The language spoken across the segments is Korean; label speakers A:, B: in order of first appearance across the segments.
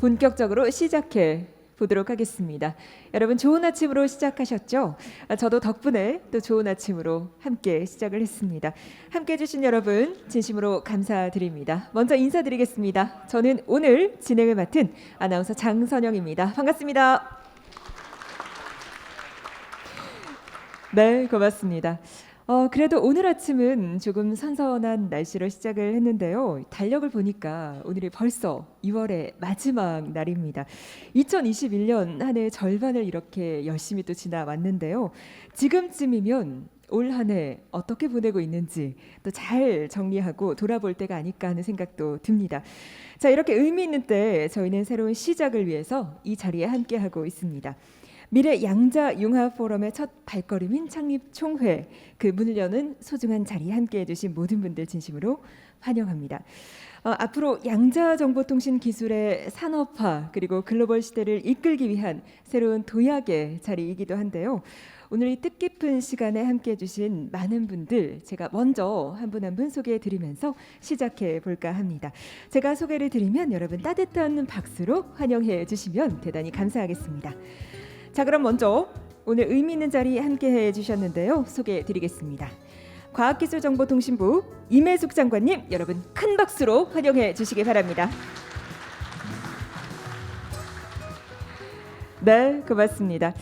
A: 본격적으로 시작해 보도록 하겠습니다. 여러분 좋은 아침으로 시작하셨죠? 저도 덕분에 또 좋은 아침으로 함께 시작을 했습니다. 함께 해주신 여러분 진심으로 감사드립니다. 먼저 인사드리겠습니다. 저는 오늘 진행을 맡은 아나운서 장선영입니다. 반갑습니다. 네, 고맙습니다. 그래도 오늘 아침은 조금 선선한 날씨로 시작을 했는데요. 달력을 보니까 오늘이 벌써 6월의 마지막 날입니다. 2021년 한 해 절반을 이렇게 열심히 또 지나왔는데요. 지금쯤이면 올 한 해 어떻게 보내고 있는지 또 잘 정리하고 돌아볼 때가 아닐까 하는 생각도 듭니다. 자, 이렇게 의미 있는 때 저희는 새로운 시작을 위해서 이 자리에 함께하고 있습니다. 미래 양자 융합 포럼의 첫 발걸음인 창립 총회, 그 문을 여는 소중한 자리에 함께해 주신 모든 분들 진심으로 환영합니다. 앞으로 양자 정보통신 기술의 산업화 그리고 글로벌 시대를 이끌기 위한 새로운 도약의 자리이기도 한데요. 오늘 이 뜻깊은 시간에 함께해 주신 많은 분들 제가 먼저 한 분 한 분 소개해 드리면서 시작해 볼까 합니다. 제가 소개를 드리면 여러분 따뜻한 박수로 환영해 주시면 대단히 감사하겠습니다. 자, 그럼 먼저 오늘 의미 있는 자리 함께해 주셨는데요. 소개해 드리겠습니다. 과학기술정보통신부 임혜숙 장관님, 여러분 큰 박수로 환영해 주시기 바랍니다. 네, 고맙습니다.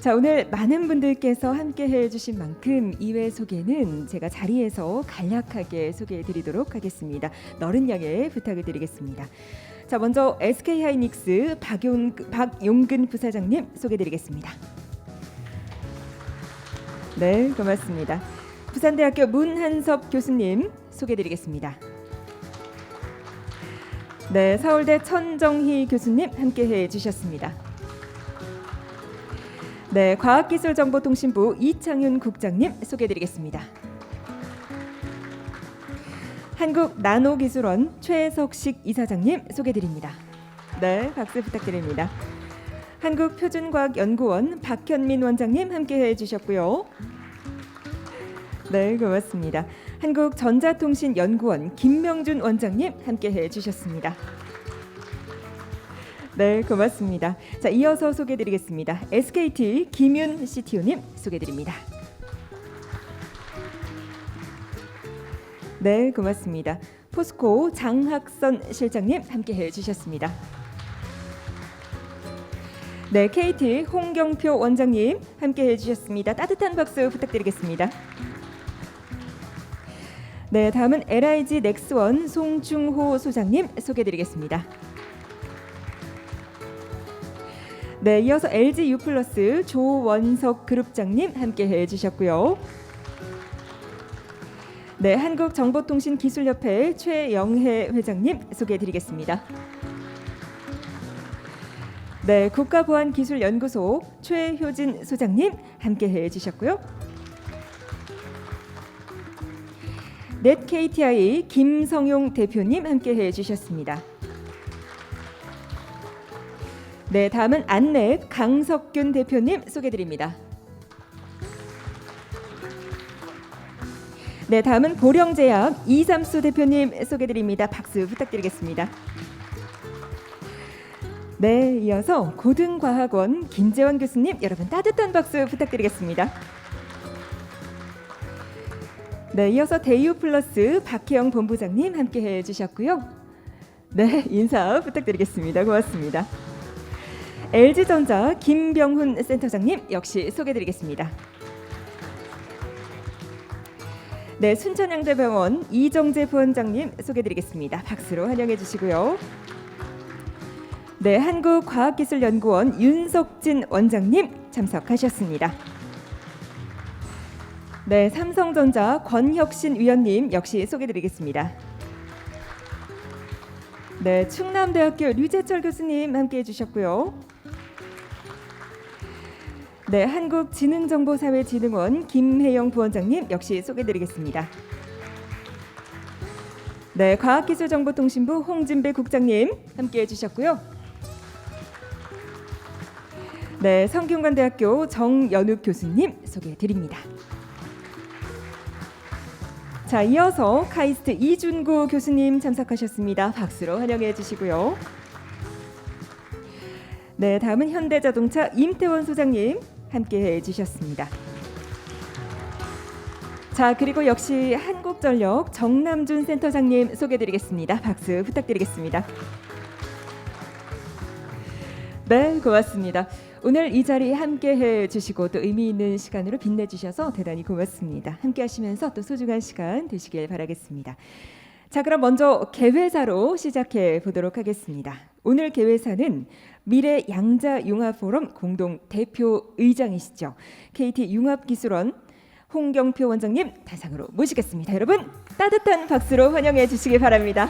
A: 자, 오늘 많은 분들께서 함께해 주신 만큼 이외 소개는 제가 자리에서 간략하게 소개해 드리도록 하겠습니다. 너른 양해 부탁을 드리겠습니다. 자, 먼저 SK하이닉스 박용근 부사장님 소개드리겠습니다. 네, 고맙습니다. 부산대학교 문한섭 교수님 소개드리겠습니다. 네, 서울대 천정희 교수님 함께해 주셨습니다. 네, 과학기술정보통신부 이창윤 국장님 소개드리겠습니다. 한국나노기술원 최석식 이사장님 소개드립니다. 네, 박수 부탁드립니다. 한국표준과학연구원 박현민 원장님 함께해 주셨고요. 네, 고맙습니다. 한국전자통신연구원 김명준 원장님 함께해 주셨습니다. 네, 고맙습니다. 자, 이어서 소개드리겠습니다. SKT 김윤 CTO님 소개드립니다. 네, 고맙습니다. 포스코 장학선 실장님 함께해 주셨습니다. 네, KT 홍경표 원장님 함께해 주셨습니다. 따뜻한 박수 부탁드리겠습니다. 네, 다음은 LIG 넥스원 송중호 소장님 소개드리겠습니다. 네, 이어서 LG U+ 조원석 그룹장님 함께해 주셨고요. 네, 한국정보통신기술협회 최영혜 회장님 소개해드리겠습니다. 네, 국가보안기술연구소 최효진 소장님 함께해 주셨고요. 넷KTI 김성용 대표님 함께해 주셨습니다. 네, 다음은 안넷 강석균 대표님 소개드립니다. 네, 다음은 보령제약 이삼수 대표님 소개드립니다. 박수 부탁드리겠습니다. 네, 이어서 고등과학원 김재원 교수님, 여러분 따뜻한 박수 부탁드리겠습니다. 네, 이어서 대유플러스 박혜영 본부장님 함께해 주셨고요. 네, 인사 부탁드리겠습니다. 고맙습니다. LG전자 김병훈 센터장님 역시 소개드리겠습니다. 네, 순천향대병원 이정재 부원장님 소개드리겠습니다. 박수로 환영해 주시고요. 네, 한국과학기술연구원 윤석진 원장님 참석하셨습니다. 네, 삼성전자 권혁신 위원님 역시 소개드리겠습니다. 네, 충남대학교 류재철 교수님 함께해 주셨고요. 네, 한국지능정보사회진흥원 김혜영 부원장님 역시 소개드리겠습니다. 네, 과학기술정보통신부 홍진배 국장님 함께해 주셨고요. 네, 성균관대학교 정연욱 교수님 소개해드립니다. 자, 이어서 카이스트 이준구 교수님 참석하셨습니다. 박수로 환영해 주시고요. 네, 다음은 현대자동차 임태원 소장님 함께해 주셨습니다. 자, 그리고 역시 한국전력 정남준 센터장님 소개드리겠습니다. 박수 부탁드리겠습니다. 네, 고맙습니다. 오늘 이 자리에 함께해 주시고 또 의미 있는 시간으로 빛내주셔서 대단히 고맙습니다. 함께하시면서 또 소중한 시간 되시길 바라겠습니다. 자, 그럼 먼저 개회사로 시작해 보도록 하겠습니다. 오늘 개회사는 미래 양자 융합 포럼 공동 대표 의장이시죠. KT 융합기술원 홍경표 원장님 단상으로 모시겠습니다. 여러분 따뜻한 박수로 환영해 주시기 바랍니다.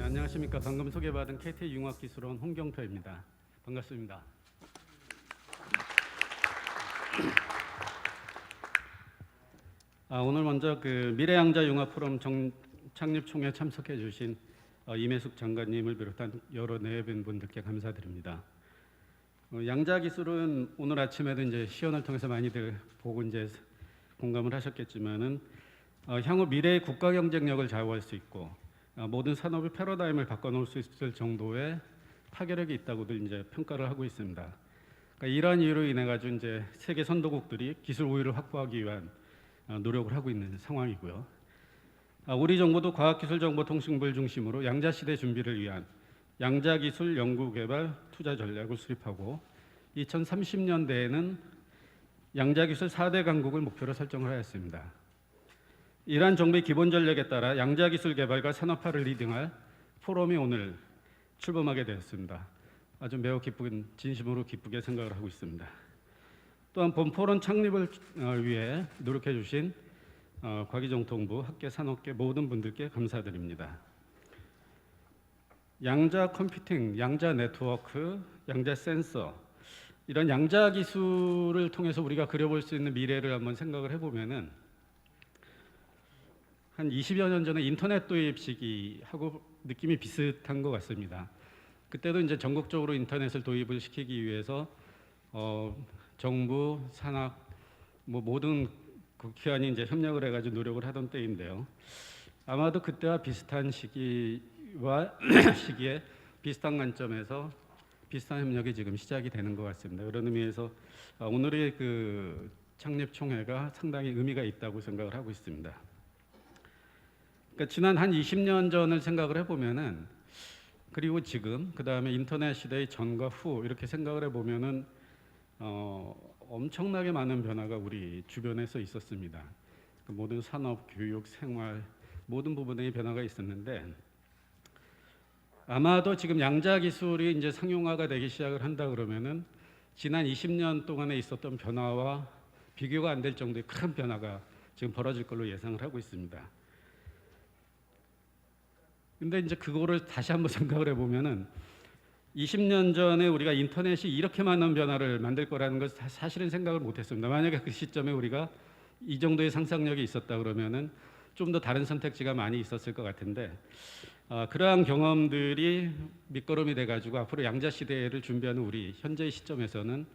B: 안녕하십니까. 방금 소개받은 KT 융합기술원 홍경표입니다. 반갑습니다. 오늘 먼저 그 미래양자융합포럼 창립총회 참석해 주신 임혜숙 장관님을 비롯한 여러 내외빈 분들께 감사드립니다. 양자기술은 오늘 아침에도 이제 시연을 통해서 많이들 보고 이제 공감을 하셨겠지만은 향후 미래의 국가 경쟁력을 좌우할 수 있고 모든 산업의 패러다임을 바꿔놓을 수 있을 정도의 파괴력이 있다고들 이제 평가를 하고 있습니다. 그러니까 이러한 이유로 인해 가지고 이제 세계 선도국들이 기술 우위를 확보하기 위한 노력을 하고 있는 상황이고요. 우리 정부도 과학기술정보통신부를 중심으로 양자 시대 준비를 위한 양자기술 연구개발 투자 전략을 수립하고 2030년대에는 양자기술 4대 강국을 목표로 설정을 하였습니다. 이러한 정부의 기본 전략에 따라 양자기술 개발과 산업화를 리딩할 포럼이 오늘 출범하게 되었습니다. 아주 매우 진심으로 기쁘게 생각을 하고 있습니다. 또한 본 포럼 창립을 위해 노력해 주신 과기정통부, 학계, 산업계 모든 분들께 감사드립니다. 양자 컴퓨팅, 양자 네트워크, 양자 센서 이런 양자 기술을 통해서 우리가 그려볼 수 있는 미래를 한번 생각을 해보면은 한 20여 년 전에 인터넷 도입 시기하고 느낌이 비슷한 것 같습니다. 그때도 이제 전국적으로 인터넷을 도입을 시키기 위해서 정부, 산학, 모든 국회의원이 이제 협력을 해가지고 노력을 하던 때인데요. 아마도 그때와 비슷한 시기에 비슷한 관점에서 비슷한 협력이 지금 시작이 되는 것 같습니다. 그런 의미에서 오늘의 그 창립 총회가 상당히 의미가 있다고 생각을 하고 있습니다. 그러니까 지난 한 20년 전을 생각을 해보면은 그리고 지금 그 다음에 인터넷 시대의 전과 후 이렇게 생각을 해보면은 엄청나게 많은 변화가 우리 주변에서 있었습니다. 그 모든 산업, 교육, 생활 모든 부분의 변화가 있었는데 아마도 지금 양자 기술이 이제 상용화가 되기 시작을 한다 그러면은 지난 20년 동안에 있었던 변화와 비교가 안 될 정도의 큰 변화가 지금 벌어질 걸로 예상을 하고 있습니다. 근데 이제 그거를 다시 한번 생각을 해보면은 20년 전에 우리가 인터넷이 이렇게 많은 변화를 만들 거라는 걸 사실은 생각을 못했습니다. 만약에 그 시점에 우리가 이 정도의 상상력이 있었다 그러면은 좀 더 다른 선택지가 많이 있었을 것 같은데 그러한 경험들이 밑거름이 돼가지고 앞으로 양자 시대를 준비하는 우리 현재의 시점에서는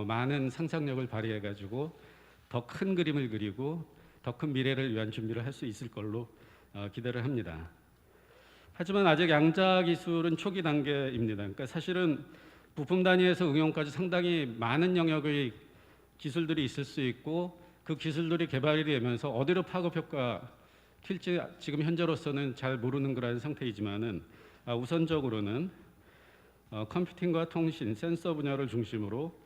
B: 많은 상상력을 발휘해가지고 더 큰 그림을 그리고 더 큰 미래를 위한 준비를 할 수 있을 걸로 기대를 합니다. 하지만 아직 양자 기술은 초기 단계입니다. 그러니까 사실은 부품 단위에서 응용까지 상당히 많은 영역의 기술들이 있을 수 있고 그 기술들이 개발이 되면서 어디로 파급 효과 튈지 지금 현재로서는 잘 모르는 그런 상태이지만은 우선적으로는 컴퓨팅과 통신, 센서 분야를 중심으로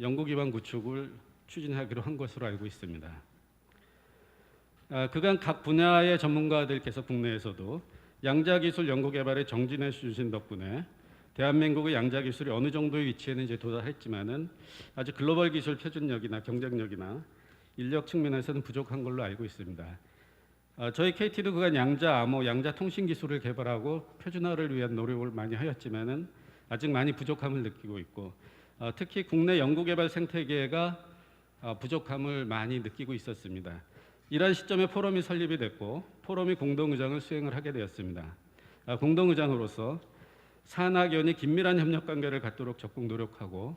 B: 연구 기반 구축을 추진하기로 한 것으로 알고 있습니다. 그간 각 분야의 전문가들께서 국내에서도 양자기술 연구개발에 정진해 주신 덕분에 대한민국의 양자기술이 어느 정도의 위치에는 이제 도달했지만은 아직 글로벌 기술 표준력이나 경쟁력이나 인력 측면에서는 부족한 걸로 알고 있습니다. 저희 KT도 그간 양자 암호, 양자 통신 기술을 개발하고 표준화를 위한 노력을 많이 하였지만은 아직 많이 부족함을 느끼고 있고 특히 국내 연구개발 생태계가 부족함을 많이 느끼고 있었습니다. 이러한 시점에 포럼이 설립이 됐고 포럼이 공동의장을 수행을 하게 되었습니다. 공동의장으로서 산학연이 긴밀한 협력 관계를 갖도록 적극 노력하고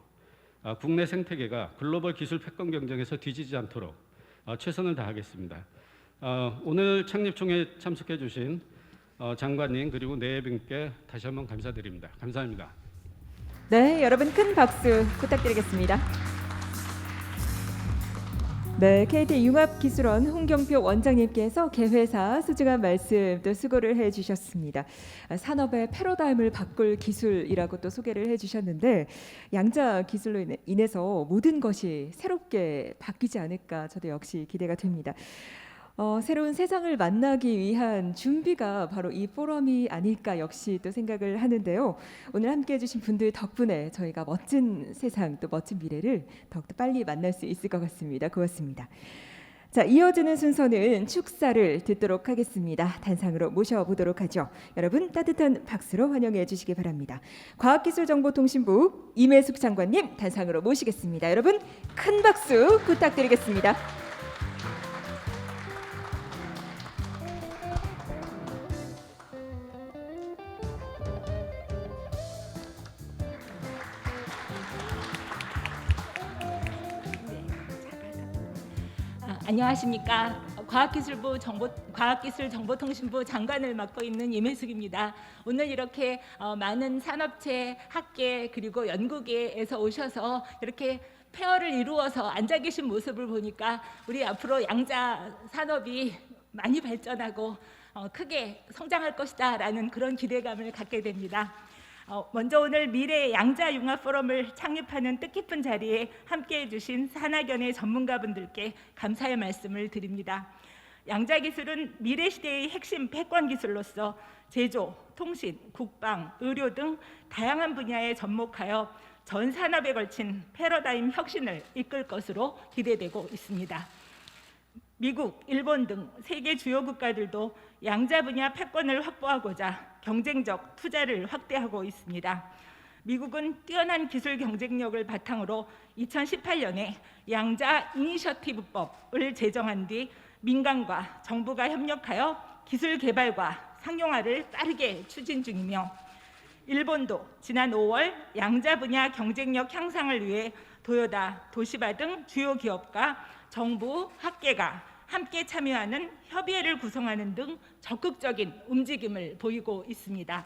B: 국내 생태계가 글로벌 기술 패권 경쟁에서 뒤지지 않도록 최선을 다하겠습니다. 오늘 창립총회에 참석해 주신 장관님 그리고 내외분께 다시 한번 감사드립니다. 감사합니다.
A: 네, 여러분 큰 박수 부탁드리겠습니다. 네, KT 융합기술원 홍경표 원장님께서 개회사 소중한 말씀 또 수고를 해주셨습니다. 산업의 패러다임을 바꿀 기술이라고 또 소개를 해주셨는데 양자 기술로 인해서 모든 것이 새롭게 바뀌지 않을까 저도 역시 기대가 됩니다. 새로운 세상을 만나기 위한 준비가 바로 이 포럼이 아닐까 역시 또 생각을 하는데요. 오늘 함께해 주신 분들 덕분에 저희가 멋진 세상 또 멋진 미래를 더욱더 빨리 만날 수 있을 것 같습니다. 고맙습니다. 자, 이어지는 순서는 축사를 듣도록 하겠습니다. 단상으로 모셔보도록 하죠. 여러분 따뜻한 박수로 환영해 주시기 바랍니다. 과학기술정보통신부 임혜숙 장관님 단상으로 모시겠습니다. 여러분 큰 박수 부탁드리겠습니다.
C: 안녕하십니까. 과학기술정보통신부 장관을 맡고 있는 임혜숙입니다. 오늘 이렇게 많은 산업체, 학계 그리고 연구계에서 오셔서 이렇게 페어를 이루어서 앉아 계신 모습을 보니까 우리 앞으로 양자 산업이 많이 발전하고 크게 성장할 것이다라는 그런 기대감을 갖게 됩니다. 먼저 오늘 미래 양자 융합 포럼을 창립하는 뜻깊은 자리에 함께해 주신 산학연의 전문가분들께 감사의 말씀을 드립니다. 양자 기술은 미래 시대의 핵심 패권 기술로서 제조, 통신, 국방, 의료 등 다양한 분야에 접목하여 전 산업에 걸친 패러다임 혁신을 이끌 것으로 기대되고 있습니다. 미국, 일본 등 세계 주요 국가들도 양자 분야 패권을 확보하고자 경쟁적 투자를 확대하고 있습니다. 미국은 뛰어난 기술 경쟁력을 바탕으로 2018년에 양자 이니셔티브법을 제정한 뒤 민간과 정부가 협력하여 기술 개발과 상용화를 빠르게 추진 중이며 일본도 지난 5월 양자 분야 경쟁력 향상을 위해 도요다, 도시바 등 주요 기업과 정부, 학계가 함께 참여하는 협의회를 구성하는 등 적극적인 움직임을 보이고 있습니다.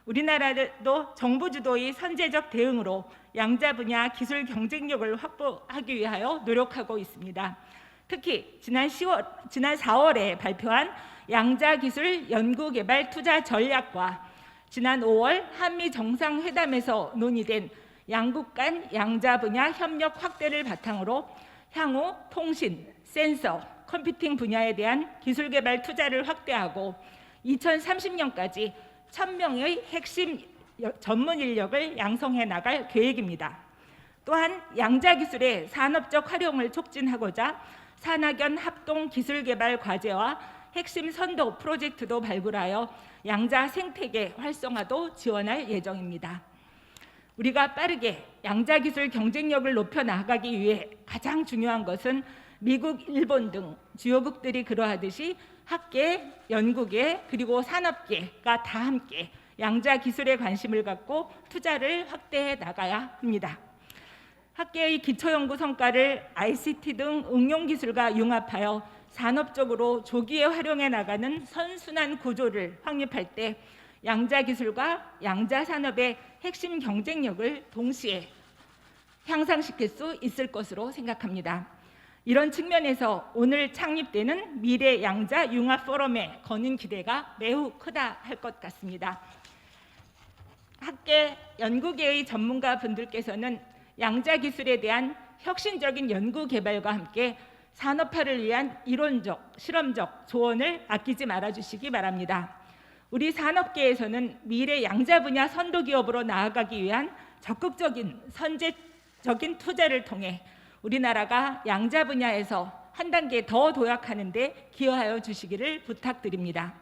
C: 우리나라도 정부 주도의 선제적 대응으로 양자 분야 기술 경쟁력을 확보하기 위하여 노력하고 있습니다. 특히 지난 4월에 발표한 양자 기술 연구개발 투자 전략과 지난 5월 한미 정상회담에서 논의된 양국 간 양자 분야 협력 확대를 바탕으로 향후 통신, 센서, 컴퓨팅 분야에 대한 기술 개발 투자를 확대하고 2030년까지 1,000명의 핵심 전문 인력을 양성해 나갈 계획입니다. 또한 양자 기술의 산업적 활용을 촉진하고자 산학연 합동 기술 개발 과제와 핵심 선도 프로젝트도 발굴하여 양자 생태계 활성화도 지원할 예정입니다. 우리가 빠르게 양자 기술 경쟁력을 높여 나가기 위해 가장 중요한 것은 미국, 일본 등 주요국들이 그러하듯이 학계, 연구계 그리고 산업계가 다 함께 양자 기술에 관심을 갖고 투자를 확대해 나가야 합니다. 학계의 기초연구 성과를 ICT 등 응용기술과 융합하여 산업적으로 조기에 활용해 나가는 선순환 구조를 확립할 때 양자 기술과 양자 산업의 핵심 경쟁력을 동시에 향상시킬 수 있을 것으로 생각합니다. 이런 측면에서 오늘 창립되는 미래 양자 융합 포럼에 거는 기대가 매우 크다 할 것 같습니다. 학계 연구계의 전문가 분들께서는 양자 기술에 대한 혁신적인 연구 개발과 함께 산업화를 위한 이론적, 실험적 조언을 아끼지 말아 주시기 바랍니다. 우리 산업계에서는 미래 양자 분야 선도 기업으로 나아가기 위한 적극적인 선제적인 투자를 통해 우리나라가 양자 분야에서 한 단계 더 도약하는 데 기여하여 주시기를 부탁드립니다.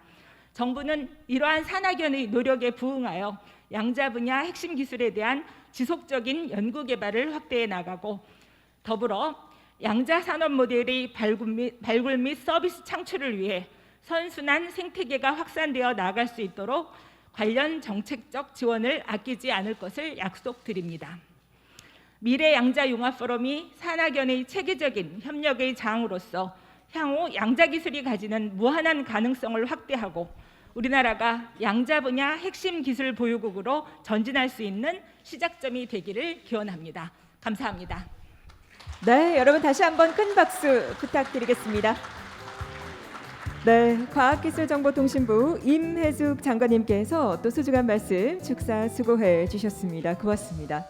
C: 정부는 이러한 산학연의 노력에 부응하여 양자 분야 핵심 기술에 대한 지속적인 연구 개발을 확대해 나가고 더불어 양자 산업 모델의 발굴 및 서비스 창출을 위해 선순환 생태계가 확산되어 나아갈 수 있도록 관련 정책적 지원을 아끼지 않을 것을 약속드립니다. 미래 양자 융합 포럼이 산학연의 체계적인 협력의 장으로서 향후 양자 기술이 가지는 무한한 가능성을 확대하고 우리나라가 양자 분야 핵심 기술 보유국으로 전진할 수 있는 시작점이 되기를 기원합니다. 감사합니다.
A: 네, 여러분 다시 한번 큰 박수 부탁드리겠습니다. 네, 과학기술정보통신부 임혜숙 장관님께서 또 소중한 말씀 축사 수고해 주셨습니다. 고맙습니다.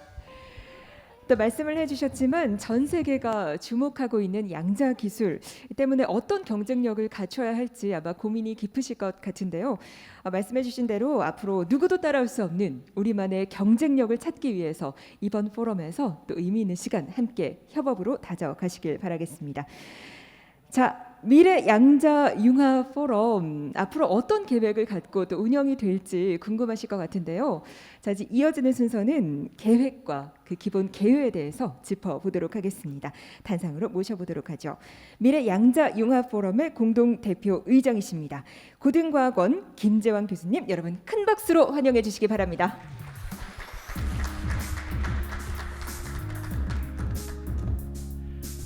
A: 또 말씀을 해주셨지만 전 세계가 주목하고 있는 양자 기술 때문에 어떤 경쟁력을 갖춰야 할지 아마 고민이 깊으실 것 같은데요. 말씀해주신 대로 앞으로 누구도 따라올 수 없는 우리만의 경쟁력을 찾기 위해서 이번 포럼에서 또 의미 있는 시간 함께 협업으로 다져가시길 바라겠습니다. 자, 미래 양자 융합 포럼 앞으로 어떤 계획을 갖고 또 운영이 될지 궁금하실 것 같은데요. 자, 이제 이어지는 순서는 계획과 그 기본 계획에 대해서 짚어보도록 하겠습니다. 단상으로 모셔보도록 하죠. 미래 양자 융합 포럼의 공동 대표 의장이십니다. 고등과학원 김재환 교수님, 여러분 큰 박수로 환영해 주시기 바랍니다.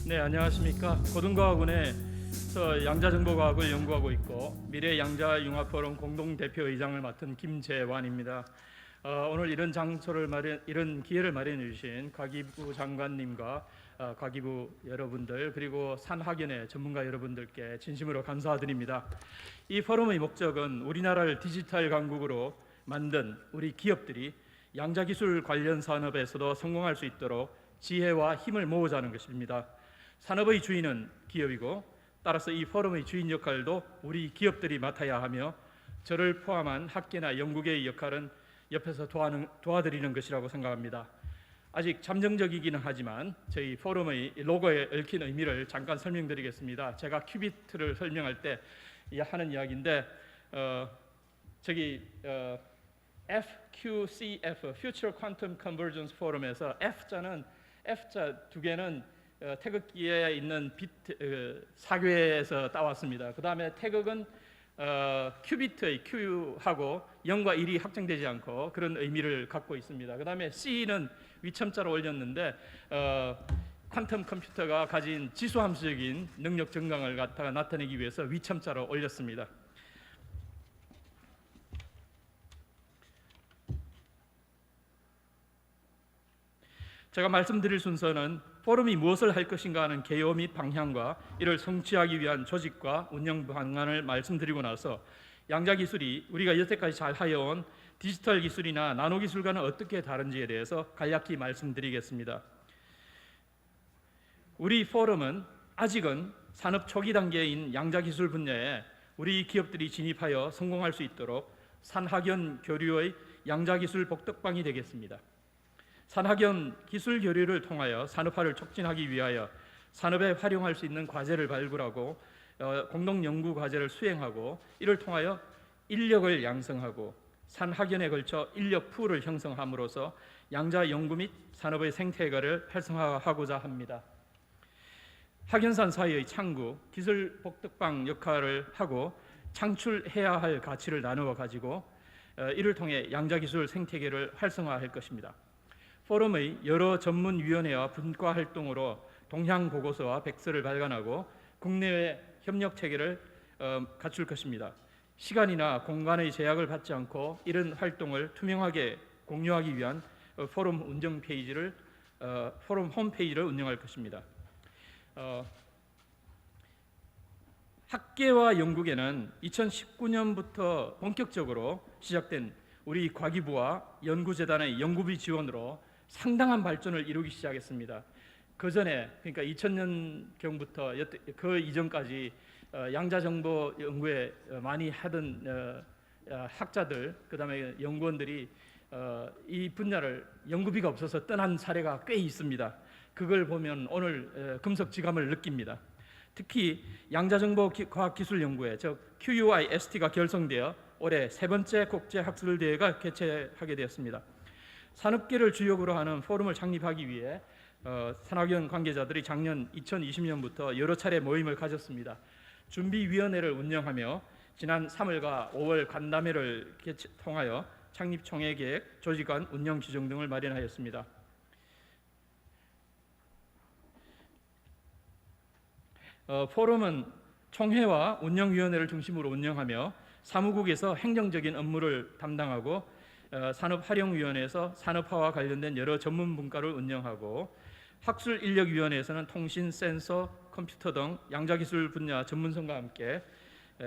D: 네, 안녕하십니까. 고등과학원에 양자정보과학을 연구하고 있고 미래 양자융합포럼 공동대표의장을 맡은 김재환입니다. 오늘 이런 이런 기회를 마련해 주신 과기부 장관님과 과기부 여러분들 그리고 산학연의 전문가 여러분들께 진심으로 감사드립니다. 이 포럼의 목적은 우리나라를 디지털 강국으로 만든 우리 기업들이 양자기술 관련 산업에서도 성공할 수 있도록 지혜와 힘을 모으자는 것입니다. 산업의 주인은 기업이고 따라서 이 포럼의 주인 역할도 우리 기업들이 맡아야 하며 저를 포함한 학계나 연구계의 역할은 옆에서 도와드리는 것이라고 생각합니다. 아직 잠정적이기는 하지만 저희 포럼의 로고에 얽힌 의미를 잠깐 설명드리겠습니다. 제가 큐비트를 설명할 때 하는 이야기인데 FQCF Future Quantum Convergence Forum에서 F자 두 개는 태극기에 있는 비트 사괴에서 따왔습니다. 그 다음에 태극은 큐비트의 Q하고 0과 1이 확정되지 않고 그런 의미를 갖고 있습니다. 그 다음에 C는 위첨자로 올렸는데 퀀텀 컴퓨터가 가진 지수함수적인 능력 증강을 갖다가 나타내기 위해서 위첨자로 올렸습니다. 제가 말씀드릴 순서는 포럼이 무엇을 할 것인가 하는 개요 및 방향과 이를 성취하기 위한 조직과 운영 방안을 말씀드리고 나서 양자기술이 우리가 여태까지 잘 하여온 디지털 기술이나 나노 기술과는 어떻게 다른지에 대해서 간략히 말씀드리겠습니다. 우리 포럼은 아직은 산업 초기 단계인 양자기술 분야에 우리 기업들이 진입하여 성공할 수 있도록 산학연 교류의 양자기술 복덕방이 되겠습니다. 산학연 기술 교류를 통하여 산업화를 촉진하기 위하여 산업에 활용할 수 있는 과제를 발굴하고 공동 연구 과제를 수행하고 이를 통하여 인력을 양성하고 산학연에 걸쳐 인력 풀을 형성함으로써 양자 연구 및 산업의 생태계를 활성화하고자 합니다. 학연산 사이의 창구, 기술 복덕방 역할을 하고 창출해야 할 가치를 나누어 가지고 이를 통해 양자기술 생태계를 활성화할 것입니다. 포럼의 여러 전문위원회와 분과 활동으로 동향 보고서와 백서를 발간하고 국내외 협력 체계를 갖출 것입니다. 시간이나 공간의 제약을 받지 않고 이런 활동을 투명하게 공유하기 위한 포럼 운영 페이지를 포럼 홈페이지를 운영할 것입니다. 학계와 연구계는 2019년부터 본격적으로 시작된 우리 과기부와 연구재단의 연구비 지원으로 상당한 발전을 이루기 시작했습니다. 그 전에 그러니까 2000년경부터 그 이전까지 양자정보 연구에 많이 하던 학자들 그다음에 연구원들이 이 분야를 연구비가 없어서 떠난 사례가 꽤 있습니다. 그걸 보면 오늘 금석지감을 느낍니다. 특히 양자정보과학기술연구회 즉 QUIST가 결성되어 올해 세 번째 국제학술대회가 개최하게 되었습니다. 산업계를 주역으로 하는 포럼을 창립하기 위해 산학연 관계자들이 작년 2020년부터 여러 차례 모임을 가졌습니다. 준비위원회를 운영하며 지난 3월과 5월 간담회를 통하여 창립 총회 계획, 조직안, 운영 규정 등을 마련하였습니다. 포럼은 총회와 운영위원회를 중심으로 운영하며 사무국에서 행정적인 업무를 담당하고 산업활용위원회에서 산업화와 관련된 여러 전문 분과를 운영하고 학술인력위원회에서는 통신, 센서, 컴퓨터 등 양자기술 분야 전문성과 함께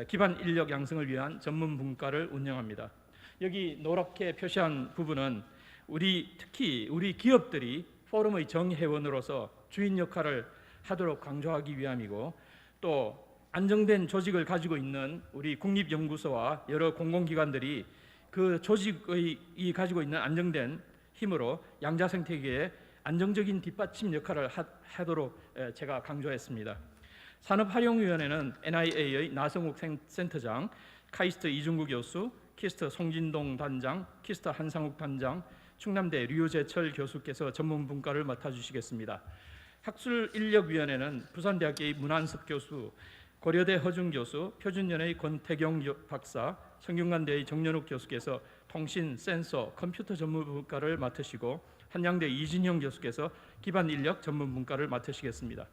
D: 기반 인력 양성을 위한 전문 분과를 운영합니다. 여기 노랗게 표시한 부분은 특히 우리 기업들이 포럼의 정회원으로서 주인 역할을 하도록 강조하기 위함이고, 또 안정된 조직을 가지고 있는 우리 국립연구소와 여러 공공기관들이 그 조직이 가지고 있는 안정된 힘으로 양자 생태계에 안정적인 뒷받침 역할을 하도록 제가 강조했습니다. 산업활용위원회는 NIA의 나성욱 센터장, 카이스트 이중구 교수, 키스트 송진동 단장, 키스트 한상욱 단장, 충남대 류재철 교수께서 전문 분과를 맡아주시겠습니다. 학술인력위원회는 부산대학교의 문한섭 교수, 고려대 허준 교수, 표준연의 권태경 박사, 성균관대의 정연욱 교수께서 통신, 센서, 컴퓨터 전문 분과를 맡으시고, 한양대 이진형 교수께서 기반 인력 전문 분과를 맡으시겠습니다.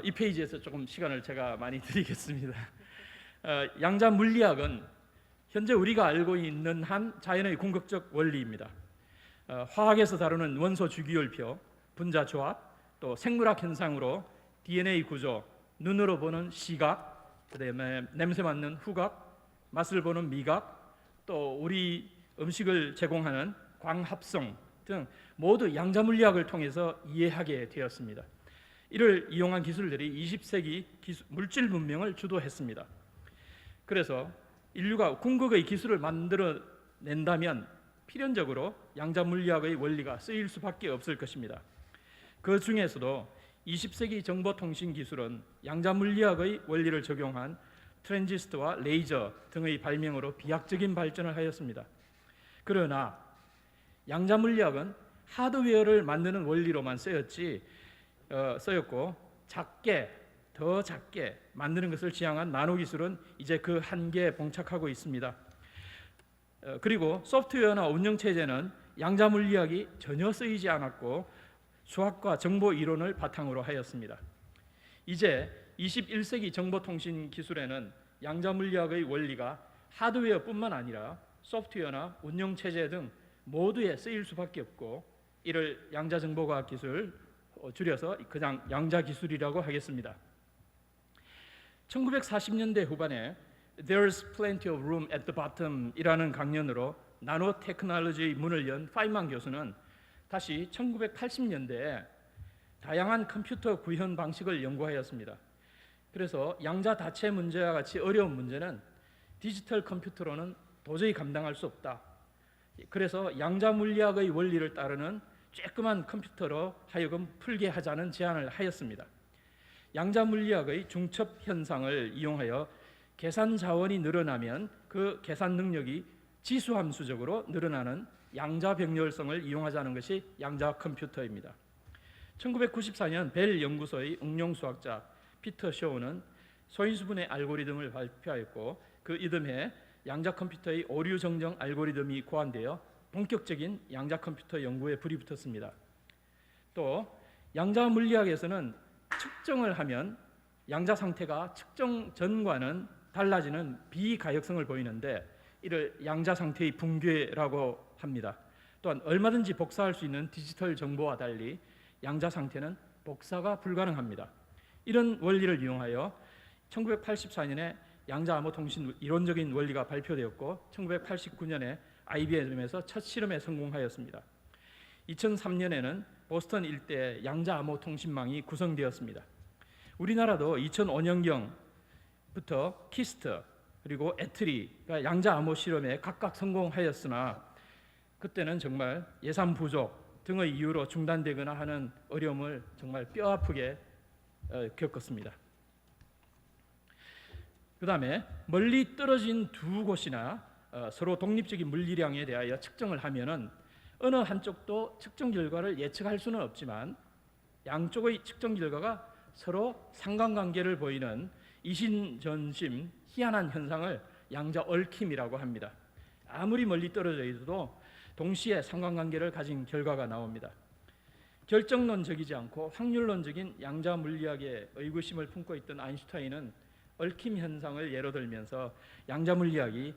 D: 이 페이지에서 조금 시간을 제가 많이 드리겠습니다. 양자 물리학은 현재 우리가 알고 있는 한 자연의 궁극적 원리입니다. 화학에서 다루는 원소 주기율표, 분자 조합, 또 생물학 현상으로 DNA 구조, 눈으로 보는 시각, 그다음에 냄새 맡는 후각, 맛을 보는 미각, 또 우리 음식을 제공하는 광합성 등 모두 양자 물리학을 통해서 이해하게 되었습니다. 이를 이용한 기술들이 20세기 물질 문명을 주도했습니다. 그래서 인류가 궁극의 기술을 만들어낸다면 필연적으로 양자 물리학의 원리가 쓰일 수밖에 없을 것입니다. 그 중에서도 20세기 정보통신 기술은 양자 물리학의 원리를 적용한 트랜지스터와 레이저 등의 발명으로 비약적인 발전을 하였습니다. 그러나 양자 물리학은 하드웨어를 만드는 원리로만 쓰였고 더 작게 만드는 것을 지향한 나노 기술은 이제 그 한계에 봉착하고 있습니다. 그리고 소프트웨어나 운영 체제는 양자 물리학이 전혀 쓰이지 않았고 수학과 정보 이론을 바탕으로 하였습니다. 이제 21세기 정보통신 기술에는 양자 물리학의 원리가 하드웨어뿐만 아니라 소프트웨어나 운영 체제 등 모두에 쓰일 수밖에 없고, 이를 양자 정보과학 기술, 줄여서 그냥 양자 기술이라고 하겠습니다. 1940년대 후반에 There's Plenty of Room at the Bottom 이라는 강연으로 나노 테크놀로지의 문을 연 파인만 교수는 다시 1980년대에 다양한 컴퓨터 구현 방식을 연구하였습니다. 그래서 양자 다체 문제와 같이 어려운 문제는 디지털 컴퓨터로는 도저히 감당할 수 없다. 그래서 양자 물리학의 원리를 따르는 쬐끄만 컴퓨터로 하여금 풀게 하자는 제안을 하였습니다. 양자 물리학의 중첩 현상을 이용하여 계산 자원이 늘어나면 그 계산 능력이 지수함수적으로 늘어나는 양자 병렬성을 이용하자는 것이 양자 컴퓨터입니다. 1994년 벨 연구소의 응용 수학자 피터 쇼우는 소인수분해 알고리즘을 발표하였고, 그 이듬해 양자 컴퓨터의 오류 정정 알고리즘이 고안되어 본격적인 양자 컴퓨터 연구에 불이 붙었습니다. 또 양자 물리학에서는 측정을 하면 양자 상태가 측정 전과는 달라지는 비가역성을 보이는데, 이를 양자 상태의 붕괴라고 합니다. 또한 얼마든지 복사할 수 있는 디지털 정보와 달리 양자 상태는 복사가 불가능합니다. 이런 원리를 이용하여 1984년에 양자 암호 통신 이론적인 원리가 발표되었고, 1989년에 IBM에서 첫 실험에 성공하였습니다. 2003년에는 보스턴 일대 양자 암호 통신망이 구성되었습니다. 우리나라도 2005년경부터 키스트 그리고 애트리가 양자 암호 실험에 각각 성공하였으나, 그때는 정말 예산 부족 등의 이유로 중단되거나 하는 어려움을 정말 뼈아프게 겪었습니다. 그 다음에 멀리 떨어진 두 곳이나 서로 독립적인 물리량에 대하여 측정을 하면은 어느 한쪽도 측정 결과를 예측할 수는 없지만 양쪽의 측정 결과가 서로 상관관계를 보이는 이신전심 희한한 현상을 양자 얽힘이라고 합니다. 아무리 멀리 떨어져 있어도 동시에 상관관계를 가진 결과가 나옵니다. 결정론적이지 않고 확률론적인 양자 물리학에 의구심을 품고 있던 아인슈타인은 얽힘 현상을 예로 들면서 양자 물리학이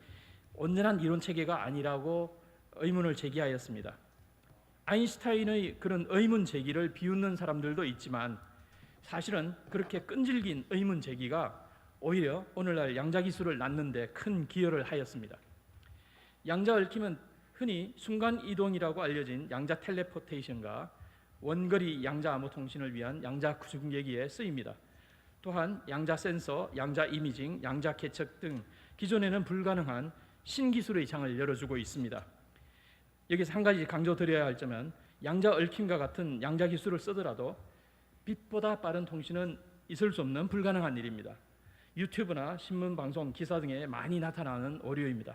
D: 온전한 이론 체계가 아니라고 의문을 제기하였습니다. 아인슈타인의 그런 의문 제기를 비웃는 사람들도 있지만 사실은 그렇게 끈질긴 의문 제기가 오히려 오늘날 양자 기술을 낳는 데 큰 기여를 하였습니다. 양자 얽힘은 흔히 순간 이동이라고 알려진 양자 텔레포테이션과 원거리 양자 암호 통신을 위한 양자 중계기에 쓰입니다. 또한 양자 센서, 양자 이미징, 양자 계측 등 기존에는 불가능한 신기술의 장을 열어주고 있습니다. 여기서 한 가지 강조드려야 할 점은 양자 얽힘과 같은 양자 기술을 쓰더라도 빛보다 빠른 통신은 있을 수 없는 불가능한 일입니다. 유튜브나 신문, 방송, 기사 등에 많이 나타나는 오류입니다.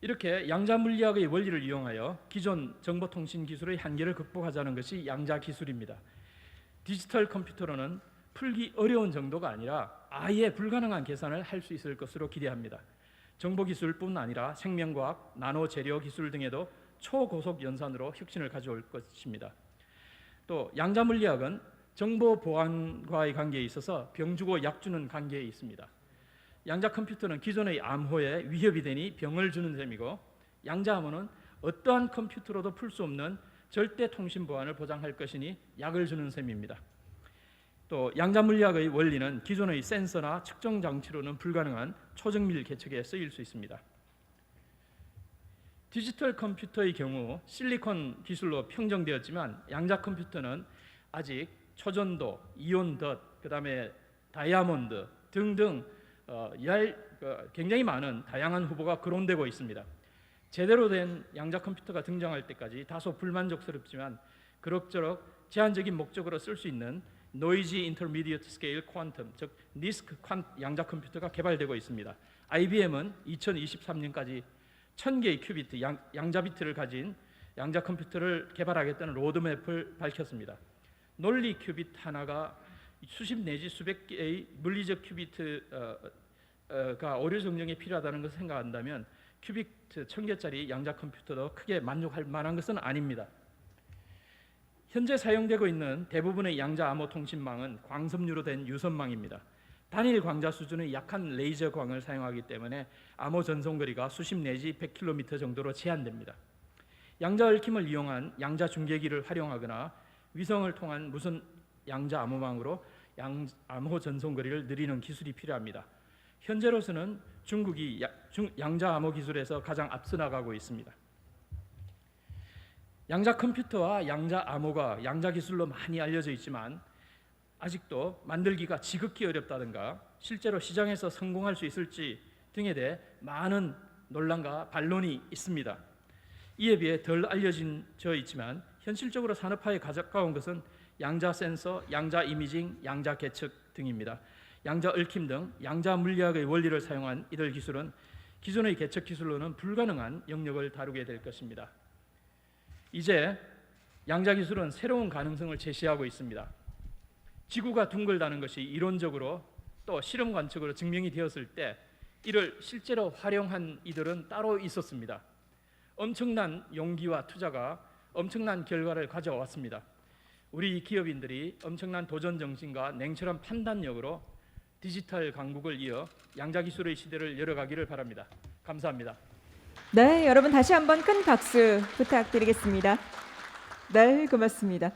D: 이렇게 양자 물리학의 원리를 이용하여 기존 정보통신 기술의 한계를 극복하자는 것이 양자 기술입니다. 디지털 컴퓨터로는 풀기 어려운 정도가 아니라 아예 불가능한 계산을 할 수 있을 것으로 기대합니다. 정보기술뿐 아니라 생명과학, 나노재료 기술 등에도 초고속 연산으로 혁신을 가져올 것입니다. 또 양자 물리학은 정보 보안과의 관계에 있어서 병 주고 약 주는 관계에 있습니다. 양자 컴퓨터는 기존의 암호에 위협이 되니 병을 주는 셈이고 양자 암호는 어떠한 컴퓨터로도 풀 수 없는 절대 통신 보안을 보장할 것이니 약을 주는 셈입니다. 또 양자 물리학의 원리는 기존의 센서나 측정 장치로는 불가능한 초정밀 계측에 쓰일 수 있습니다. 디지털 컴퓨터의 경우 실리콘 기술로 평정되었지만 양자 컴퓨터는 아직 초전도, 이온 덧, 그다음에 다이아몬드 등등 굉장히 많은 다양한 후보가 거론되고 있습니다. 제대로 된 양자 컴퓨터가 등장할 때까지 다소 불만족스럽지만 그럭저럭 제한적인 목적으로 쓸 수 있는 노이지 인터미디어트 스케일 퀀텀, 즉 니스크 양자 컴퓨터가 개발되고 있습니다. IBM은 2023년까지 1000개의 큐비트, 양자 비트를 가진 양자 컴퓨터를 개발하겠다는 로드맵을 밝혔습니다. 논리 큐비트 하나가 수십 내지 수백 개의 물리적 큐비트가 오류 정정에 필요하다는 것을 생각한다면 큐비트 1000개짜리 양자 컴퓨터도 크게 만족할 만한 것은 아닙니다. 현재 사용되고 있는 대부분의 양자 암호 통신망은 광섬유로 된 유선망입니다. 단일 광자 수준의 약한 레이저 광을 사용하기 때문에 암호 전송거리가 수십 내지 100km 정도로 제한됩니다. 양자 얽힘을 이용한 양자 중계기를 활용하거나 위성을 통한 무선 양자 암호망으로 암호 전송거리를 늘리는 기술이 필요합니다. 현재로서는 중국이 양자 암호 기술에서 가장 앞서 나가고 있습니다. 양자 컴퓨터와 양자 암호가 양자 기술로 많이 알려져 있지만 아직도 만들기가 지극히 어렵다든가 실제로 시장에서 성공할 수 있을지 등에 대해 많은 논란과 반론이 있습니다. 이에 비해 덜 알려져 있지만 현실적으로 산업화에 가까운 것은 양자 센서, 양자 이미징, 양자 계측 등입니다. 양자 얽힘 등 양자 물리학의 원리를 사용한 이들 기술은 기존의 계측 기술로는 불가능한 영역을 다루게 될 것입니다. 이제 양자 기술은 새로운 가능성을 제시하고 있습니다. 지구가 둥글다는 것이 이론적으로 또 실험 관측으로 증명이 되었을 때 이를 실제로 활용한 이들은 따로 있었습니다. 엄청난 용기와 투자가 엄청난 결과를 가져왔습니다. 우리 기업인들이 엄청난 도전 정신과 냉철한 판단력으로 디지털 강국을 이어 양자 기술의 시대를 열어가기를 바랍니다. 감사합니다.
A: 네, 여러분 다시 한번 큰 박수 부탁드리겠습니다. 네, 고맙습니다.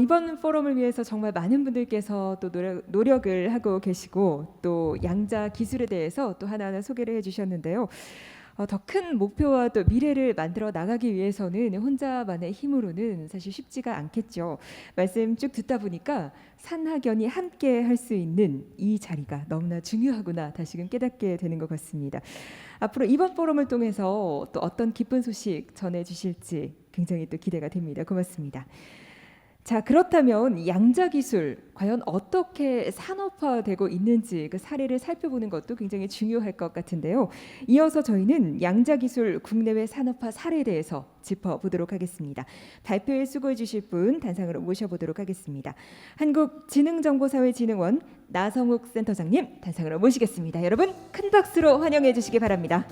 A: 이번 포럼을 위해서 정말 많은 분들께서 또 노력을 하고 계시고 또 양자 기술에 대해서 또 하나하나 소개를 해주셨는데요. 더 큰 목표와 또 미래를 만들어 나가기 위해서는 혼자만의 힘으로는 사실 쉽지가 않겠죠. 말씀 쭉 듣다 보니까 산학연이 함께 할 수 있는 이 자리가 너무나 중요하구나 다시금 깨닫게 되는 것 같습니다. 앞으로 이번 포럼을 통해서 또 어떤 기쁜 소식 전해주실지 굉장히 또 기대가 됩니다. 고맙습니다. 자, 그렇다면 양자 기술 과연 어떻게 산업화되고 있는지 그 사례를 살펴보는 것도 굉장히 중요할 것 같은데요. 이어서 저희는 양자 기술 국내외 산업화 사례에 대해서 짚어보도록 하겠습니다. 발표에 수고해 주실 분 단상으로 모셔보도록 하겠습니다. 한국지능정보사회진흥원 나성욱 센터장님 단상으로 모시겠습니다. 여러분 큰 박수로 환영해 주시기 바랍니다.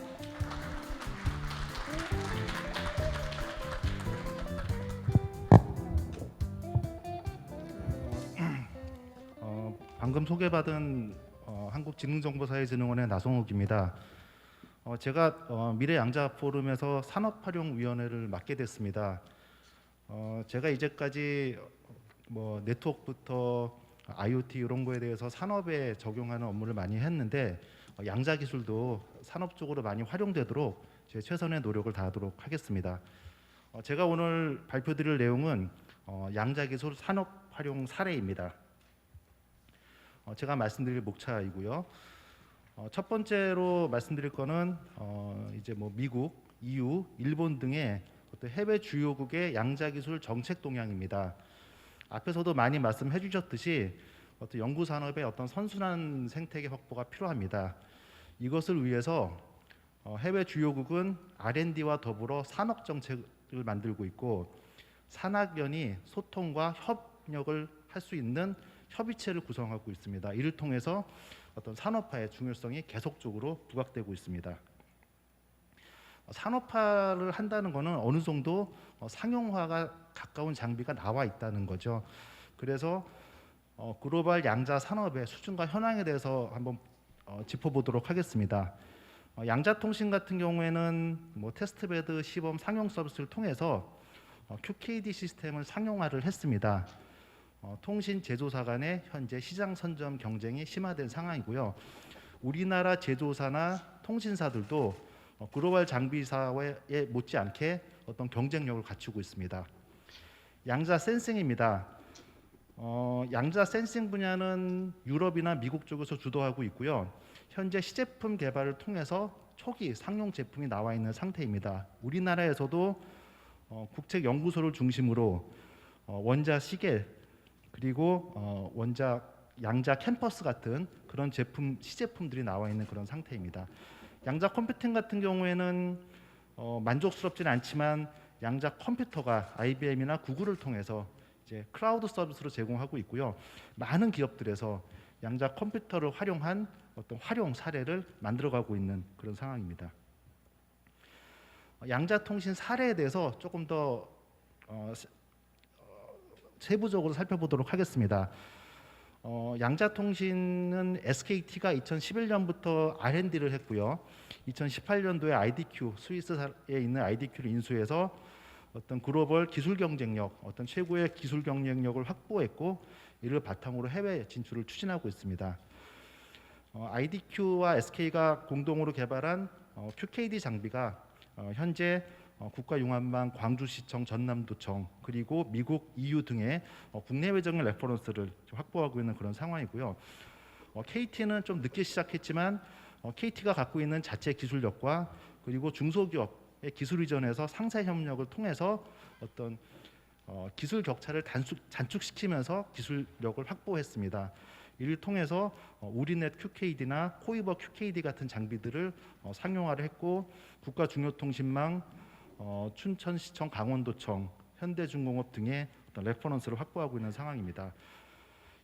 E: 방금 소개받은 한국지능정보사회진흥원의 나성욱입니다. 제가 미래 양자 포럼에서 산업활용위원회를 맡게 됐습니다. 제가 이제까지 뭐 네트워크부터 IoT 이런 거에 대해서 산업에 적용하는 업무를 많이 했는데 양자 기술도 산업적으로 많이 활용되도록 제 최선의 노력을 다하도록 하겠습니다. 제가 오늘 발표드릴 내용은 양자 기술 산업 활용 사례입니다. 제가 말씀드릴 목차이고요. 첫 번째로 말씀드릴 거는 이제 뭐 미국, EU, 일본 등의 어떤 해외 주요국의 양자 기술 정책 동향입니다. 앞에서도 많이 말씀해 주셨듯이 어떤 연구 산업의 어떤 선순환 생태계 확보가 필요합니다. 이것을 위해서 해외 주요국은 R&D와 더불어 산업 정책을 만들고 있고 산학연이 소통과 협력을 할 수 있는 협의체를 구성하고 있습니다. 이를 통해서 어떤 산업화의 중요성이 계속적으로 부각되고 있습니다. 산업화를 한다는 것은 어느 정도 상용화가 가까운 장비가 나와 있다는 거죠. 그래서 글로벌 양자 산업의 수준과 현황에 대해서 한번 짚어보도록 하겠습니다. 양자통신 같은 경우에는 뭐 테스트베드 시범 상용 서비스를 통해서 QKD 시스템을 상용화를 했습니다. 통신 제조사 간의 현재 시장 선점 경쟁이 심화된 상황이고요. 우리나라 제조사나 통신사들도 글로벌 장비사에 못지않게 어떤 경쟁력을 갖추고 있습니다. 양자 센싱입니다. 양자 센싱 분야는 유럽이나 미국 쪽에서 주도하고 있고요. 현재 시제품 개발을 통해서 초기 상용 제품이 나와 있는 상태입니다. 우리나라에서도 국책 연구소를 중심으로 원자 시계 그리고 원자 양자 캠퍼스 같은 그런 제품 시제품들이 나와 있는 그런 상태입니다. 양자 컴퓨팅 같은 경우에는 만족스럽지는 않지만 양자 컴퓨터가 IBM이나 구글을 통해서 이제 클라우드 서비스로 제공하고 있고요. 많은 기업들에서 양자 컴퓨터를 활용한 어떤 활용 사례를 만들어가고 있는 그런 상황입니다. 양자 통신 사례에 대해서 조금 더 세부적으로 살펴보도록 하겠습니다. 양자통신은 SKT가 2011년부터 R&D를 했고요. 2018년도에 IDQ 스위스에 있는 IDQ를 인수해서 어떤 글로벌 기술 경쟁력, 어떤 최고의 기술 경쟁력을 확보했고 이를 바탕으로 해외 진출을 추진하고 있습니다. IDQ와 SK가 공동으로 개발한 QKD 장비가 현재 국가융합망 광주시청 전남도청 그리고 미국 EU 등의 국내외적인 레퍼런스를 확보하고 있는 그런 상황이고요. KT는 좀 늦게 시작했지만 KT가 갖고 있는 자체 기술력과 그리고 중소기업의 기술 이전에서 상세 협력을 통해서 어떤 기술 격차를 단축시키면서 기술력을 확보했습니다. 이를 통해서 우리넷 QKD나 코이버 QKD 같은 장비들을 상용화를 했고 국가중요통신망 춘천시청, 강원도청, 현대중공업 등의 어떤 레퍼런스를 확보하고 있는 상황입니다.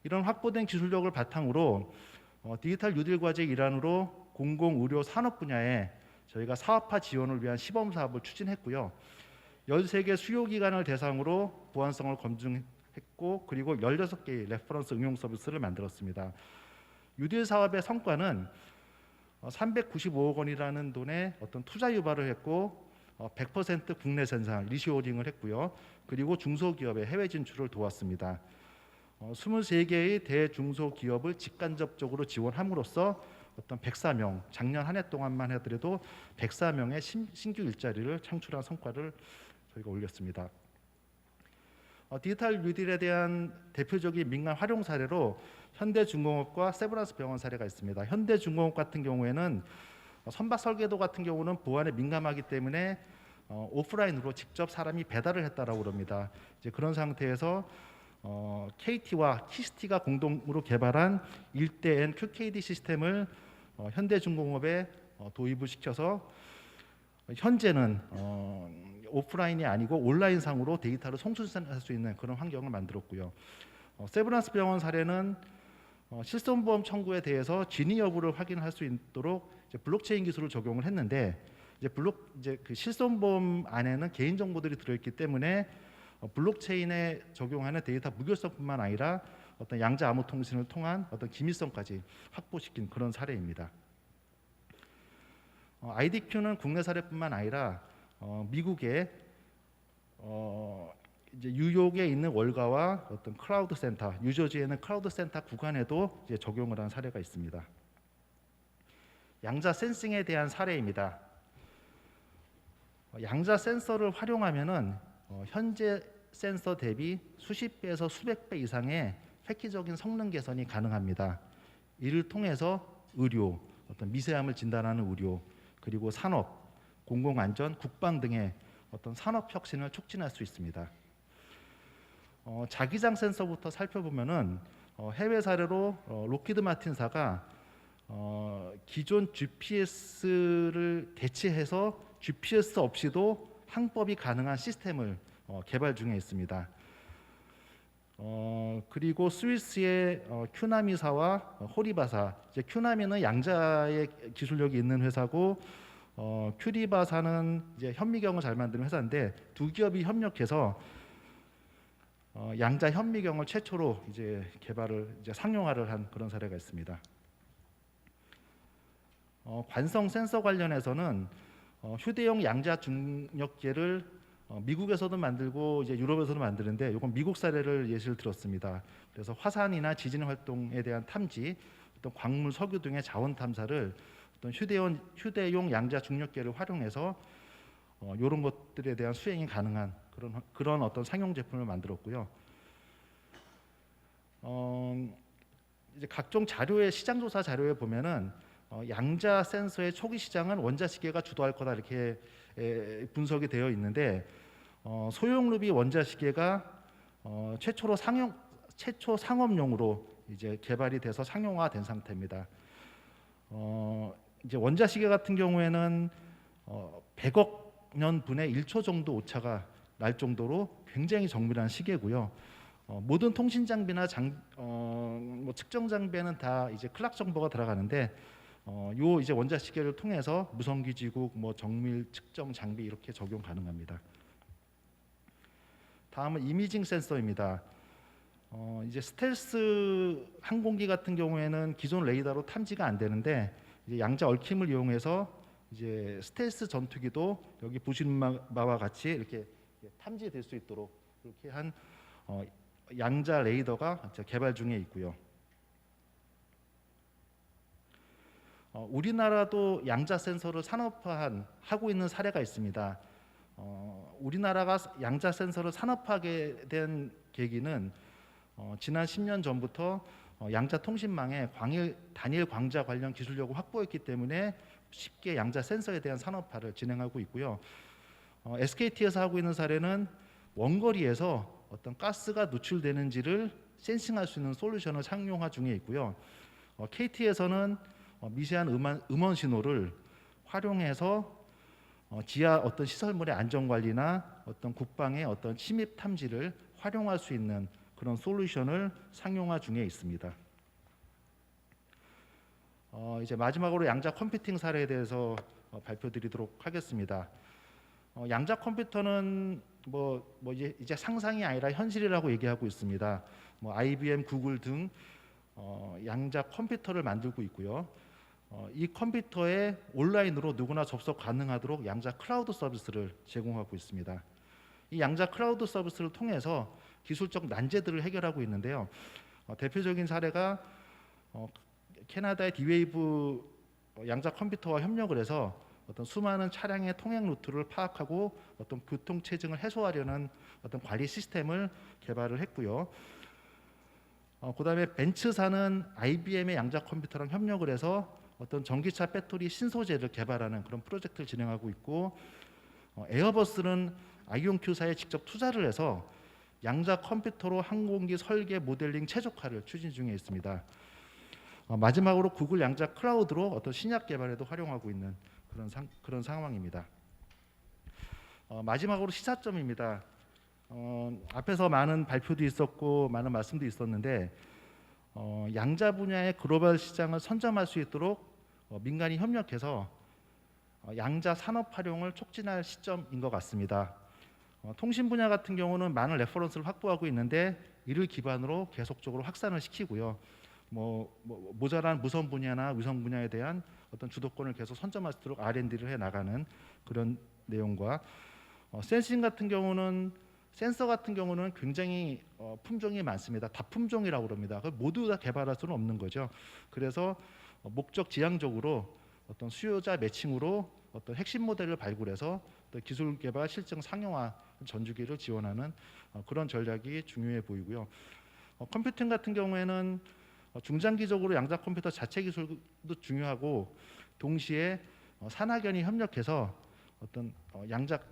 E: 이런 확보된 기술력을 바탕으로 디지털 뉴딜 과제 일환으로 공공의료 산업 분야에 저희가 사업화 지원을 위한 시범 사업을 추진했고요. 13개 수요기관을 대상으로 보안성을 검증했고 그리고 16개의 레퍼런스 응용 서비스를 만들었습니다. 뉴딜 사업의 성과는 395억 원이라는 돈의 어떤 투자 유발을 했고 100% 국내 생산 리쇼어링을 했고요. 그리고 중소기업의 해외 진출을 도왔습니다. 23개의 대중소기업을 직간접적으로 지원함으로써 어떤 104명, 작년 한 해 동안만 하더라도 104명의 신규 일자리를 창출한 성과를 저희가 올렸습니다. 디지털 뉴딜에 대한 대표적인 민간 활용 사례로 현대중공업과 세브란스 병원 사례가 있습니다. 현대중공업 같은 경우에는 선박 설계도 같은 경우는 보안에 민감하기 때문에 오프라인으로 직접 사람이 배달을 했다라고 그럽니다. 이제 그런 상태에서 KT와 키스티가 공동으로 개발한 1대 N QKD 시스템을 현대중공업에 도입을 시켜서 현재는 오프라인이 아니고 온라인상으로 데이터를 송출할 수 있는 그런 환경을 만들었고요. 세브란스 병원 사례는 실손보험 청구에 대해서 진위 여부를 확인할 수 있도록 이제 블록체인 기술을 적용을 했는데 이제 그 실손보험 안에는 개인 정보들이 들어있기 때문에 블록체인에 적용하는 데이터 무결성뿐만 아니라 어떤 양자 암호 통신을 통한 어떤 기밀성까지 확보시킨 그런 사례입니다. IDQ는 국내 사례뿐만 아니라 미국의 이제 뉴욕에 있는 월가와 어떤 클라우드 센터, 뉴저지에 있는 클라우드 센터 구간에도 이제 적용을 한 사례가 있습니다. 양자 센싱에 대한 사례입니다. 양자 센서를 활용하면은 현재 센서 대비 수십 배에서 수백 배 이상의 획기적인 성능 개선이 가능합니다. 이를 통해서 의료, 어떤 미세함을 진단하는 의료, 그리고 산업, 공공안전, 국방 등의 어떤 산업 혁신을 촉진할 수 있습니다. 자기장 센서부터 살펴보면은 해외 사례로 록히드 마틴사가 기존 GPS를 대체해서 GPS 없이도 항법이 가능한 시스템을 개발 중에 있습니다. 그리고 스위스의 큐나미사와 호리바사, 이제 큐나미는 양자의 기술력이 있는 회사고 큐리바사는 이제 현미경을 잘 만드는 회사인데 두 기업이 협력해서 양자 현미경을 최초로 이제 개발을 이제 상용화를 한 그런 사례가 있습니다. 관성 센서 관련해서는 휴대용 양자 중력계를 미국에서도 만들고 이제 유럽에서도 만드는데 이건 미국 사례를 예시를 들었습니다. 그래서 화산이나 지진 활동에 대한 탐지, 어떤 광물, 석유 등의 자원 탐사를 어떤 휴대용 양자 중력계를 활용해서 이런 것들에 대한 수행이 가능한 그런 어떤 상용 제품을 만들었고요. 이제 각종 자료의 시장 조사 자료에 보면은 양자 센서의 초기 시장은 원자시계가 주도할 거다 이렇게 분석이 되어 있는데 소형 루비 원자시계가 최초 상업용으로 이제 개발이 돼서 상용화된 상태입니다. 이제 원자시계 같은 경우에는 100억 년 분의 1초 정도 오차가 날 정도로 굉장히 정밀한 시계고요. 모든 통신 장비나 뭐 측정 장비에는 다 이제 클락 정보가 들어가는데 요 이제 원자시계를 통해서 무성기 지국, 뭐 정밀 측정 장비 이렇게 적용 가능합니다. 다음은 이미징 센서입니다. 이제 스텔스 항공기 같은 경우에는 기존 레이더로 탐지가 안 되는데 이제 양자 얽힘을 이용해서 이제 스텔스 전투기도 여기 보시는 바와 같이 이렇게 탐지될 수 있도록 이렇게 한 양자 레이더가 개발 중에 있고요. 우리나라도 양자 센서를 산업화하고 있는 사례가 있습니다. 우리나라가 양자 센서를 산업화하게 된 계기는 지난 10년 전부터 양자 통신망에 단일 광자 관련 기술력을 확보했기 때문에 쉽게 양자 센서에 대한 산업화를 진행하고 있고요. SKT에서 하고 있는 사례는 원거리에서 어떤 가스가 노출되는지를 센싱할 수 있는 솔루션을 상용화 중에 있고요. KT에서는 미세한 음원 신호를 활용해서 지하 어떤 시설물의 안전 관리나 어떤 국방의 어떤 침입 탐지를 활용할 수 있는 그런 솔루션을 상용화 중에 있습니다. 이제 마지막으로 양자 컴퓨팅 사례에 대해서 발표드리도록 하겠습니다. 양자 컴퓨터는 이제 상상이 아니라 현실이라고 얘기하고 있습니다. IBM, 구글 등 양자 컴퓨터를 만들고 있고요. 이 컴퓨터에 온라인으로 누구나 접속 가능하도록 양자 클라우드 서비스를 제공하고 있습니다. 이 양자 클라우드 서비스를 통해서 기술적 난제들을 해결하고 있는데요. 대표적인 사례가 캐나다의 D-Wave 양자 컴퓨터와 협력을 해서 어떤 수많은 차량의 통행 루트를 파악하고 어떤 교통 체증을 해소하려는 어떤 관리 시스템을 개발을 했고요. 그다음에 벤츠사는 IBM의 양자 컴퓨터랑 협력을 해서 어떤 전기차 배터리 신소재를 개발하는 그런 프로젝트를 진행하고 있고 에어버스는 아이온큐사에 직접 투자를 해서 양자 컴퓨터로 항공기 설계 모델링 최적화를 추진 중에 있습니다. 마지막으로 구글 양자 클라우드로 어떤 신약 개발에도 활용하고 있는 그런 상황입니다. 마지막으로 시사점입니다. 앞에서 많은 발표도 있었고 많은 말씀도 있었는데 양자 분야의 글로벌 시장을 선점할 수 있도록 민간이 협력해서 양자 산업 활용을 촉진할 시점인 것 같습니다. 통신 분야 같은 경우는 많은 레퍼런스를 확보하고 있는데 이를 기반으로 계속적으로 확산을 시키고요. 모자란 무선 분야나 위성 분야에 대한 어떤 주도권을 계속 선점할 수 있도록 R&D를 해 나가는 그런 내용과 센서 같은 경우는 굉장히 품종이 많습니다. 다품종이라고 그럽니다. 모두 다 개발할 수는 없는 거죠. 그래서 목적 지향적으로 어떤 수요자 매칭으로 어떤 핵심 모델을 발굴해서 기술 개발 실증 상용화 전주기를 지원하는 그런 전략이 중요해 보이고요. 컴퓨팅 같은 경우에는 중장기적으로 양자 컴퓨터 자체 기술도 중요하고 동시에 산학연이 협력해서 어떤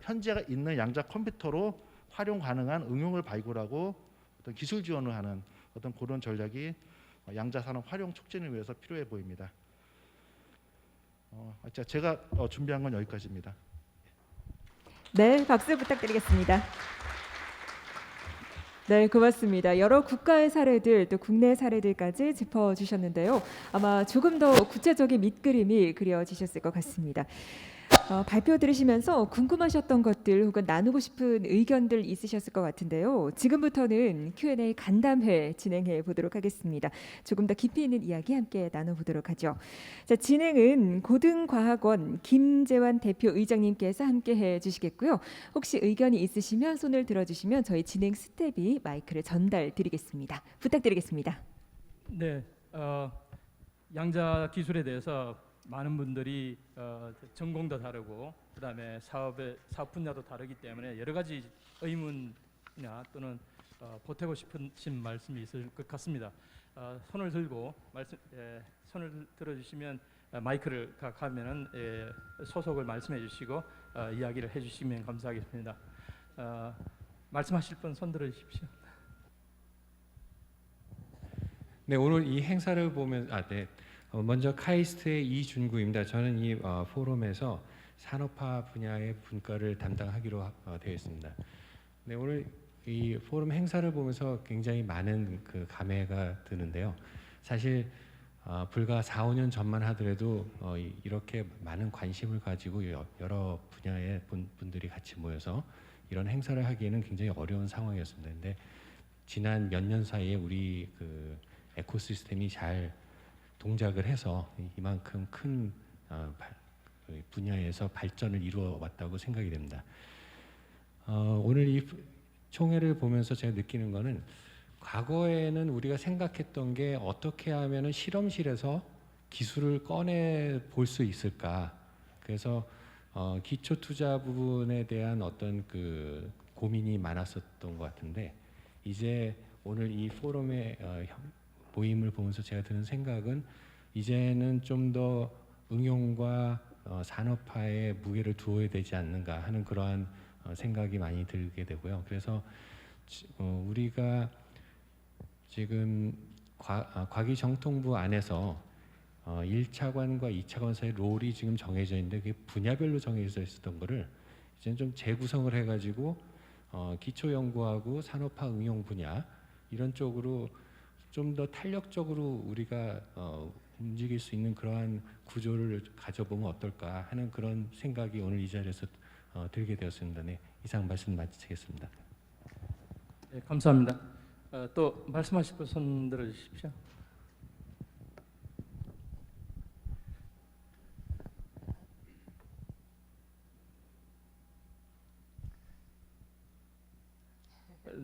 E: 현재 있는 양자 컴퓨터로 활용 가능한 응용을 발굴하고 어떤 기술 지원을 하는 어떤 그런 전략이 양자 산업 활용 촉진을 위해서 필요해 보입니다. 제가 준비한 건 여기까지입니다.
A: 네, 박수 부탁드리겠습니다. 네, 고맙습니다. 여러 국가의 사례들 또 국내 사례들까지 짚어주셨는데요. 아마 조금 더 구체적인 밑그림이 그려지셨을 것 같습니다. 발표 들으시면서 궁금하셨던 것들 혹은 나누고 싶은 의견들 있으셨을 것 같은데요. 지금부터는 Q&A 간담회 진행해 보도록 하겠습니다. 조금 더 깊이 있는 이야기 함께 나눠보도록 하죠. 자, 진행은 고등과학원 김재환 대표 의장님께서 함께 해주시겠고요. 혹시 의견이 있으시면 손을 들어주시면 저희 진행 스텝이 마이크를 전달드리겠습니다. 부탁드리겠습니다.
D: 네, 양자 기술에 대해서 많은 분들이 전공도 다르고 그다음에 사업 분야도 다르기 때문에 여러 가지 의문이나 또는 보태고 싶으신 말씀이 있을 것 같습니다. 손을 들어주시면 마이크를 가면은 소속을 말씀해 주시고 이야기를 해주시면 감사하겠습니다. 말씀하실 분 손 들어주십시오.
F: 네, 오늘 이 행사를 보면 네. 먼저 카이스트의 이준구입니다. 저는 이 포럼에서 산업화 분야의 분과를 담당하기로 되어 있습니다. 네, 오늘 이 포럼 행사를 보면서 굉장히 많은 그 감회가 드는데요. 사실 불과 4, 5년 전만 하더라도 이렇게 많은 관심을 가지고 여러 분야의 분들이 같이 모여서 이런 행사를 하기에는 굉장히 어려운 상황이었습니다. 근데 지난 몇 년 사이에 우리 그 에코시스템이 잘 동작을 해서 이만큼 큰 분야에서 발전을 이루어 왔다고 생각이 됩니다. 오늘 이 총회를 보면서 제가 느끼는 거는 과거에는 우리가 생각했던 게 어떻게 하면은 실험실에서 기술을 꺼내 볼 수 있을까. 그래서 기초 투자 부분에 대한 어떤 그 고민이 많았었던 것 같은데 이제 오늘 이 포럼의 모임을 보면서 제가 드는 생각은 이제는 좀 더 응용과 산업화에 무게를 두어야 되지 않는가 하는 그러한 생각이 많이 들게 되고요. 그래서 우리가 지금 과기정통부 안에서 1차관과 2차관 사이 롤이 지금 정해져 있는데 그게 분야별로 정해져 있었던 거를 이제 좀 재구성을 해가지고 기초연구하고 산업화 응용 분야 이런 쪽으로 좀 더 탄력적으로 우리가 움직일 수 있는 그러한 구조를 가져보면 어떨까 하는 그런 생각이 오늘 이 자리에서 들게 되었습니다. 네, 이상 말씀 마치겠습니다.
D: 네, 감사합니다. 또 말씀하실 분 손 들어주십시오.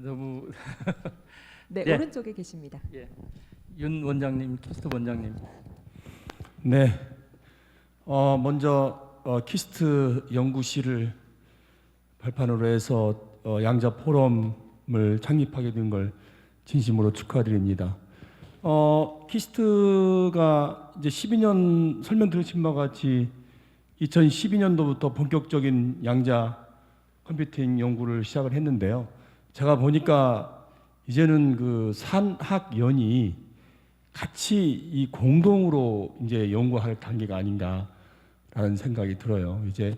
D: 너무
A: 네,
D: 예.
A: 오른쪽에 계십니다.
D: 예. 윤 원장님, 키스트 원장님.
G: 네, 먼저 키스트 연구실을 발판으로 해서 양자 포럼을 창립하게 된 걸 진심으로 축하드립니다. 키스트가 이제 12년 설명 들으신 바와 같이 2012년도부터 본격적인 양자 컴퓨팅 연구를 시작을 했는데요. 제가 보니까 이제는 그 산학연이 같이 이 공동으로 이제 연구할 단계가 아닌가라는 생각이 들어요. 이제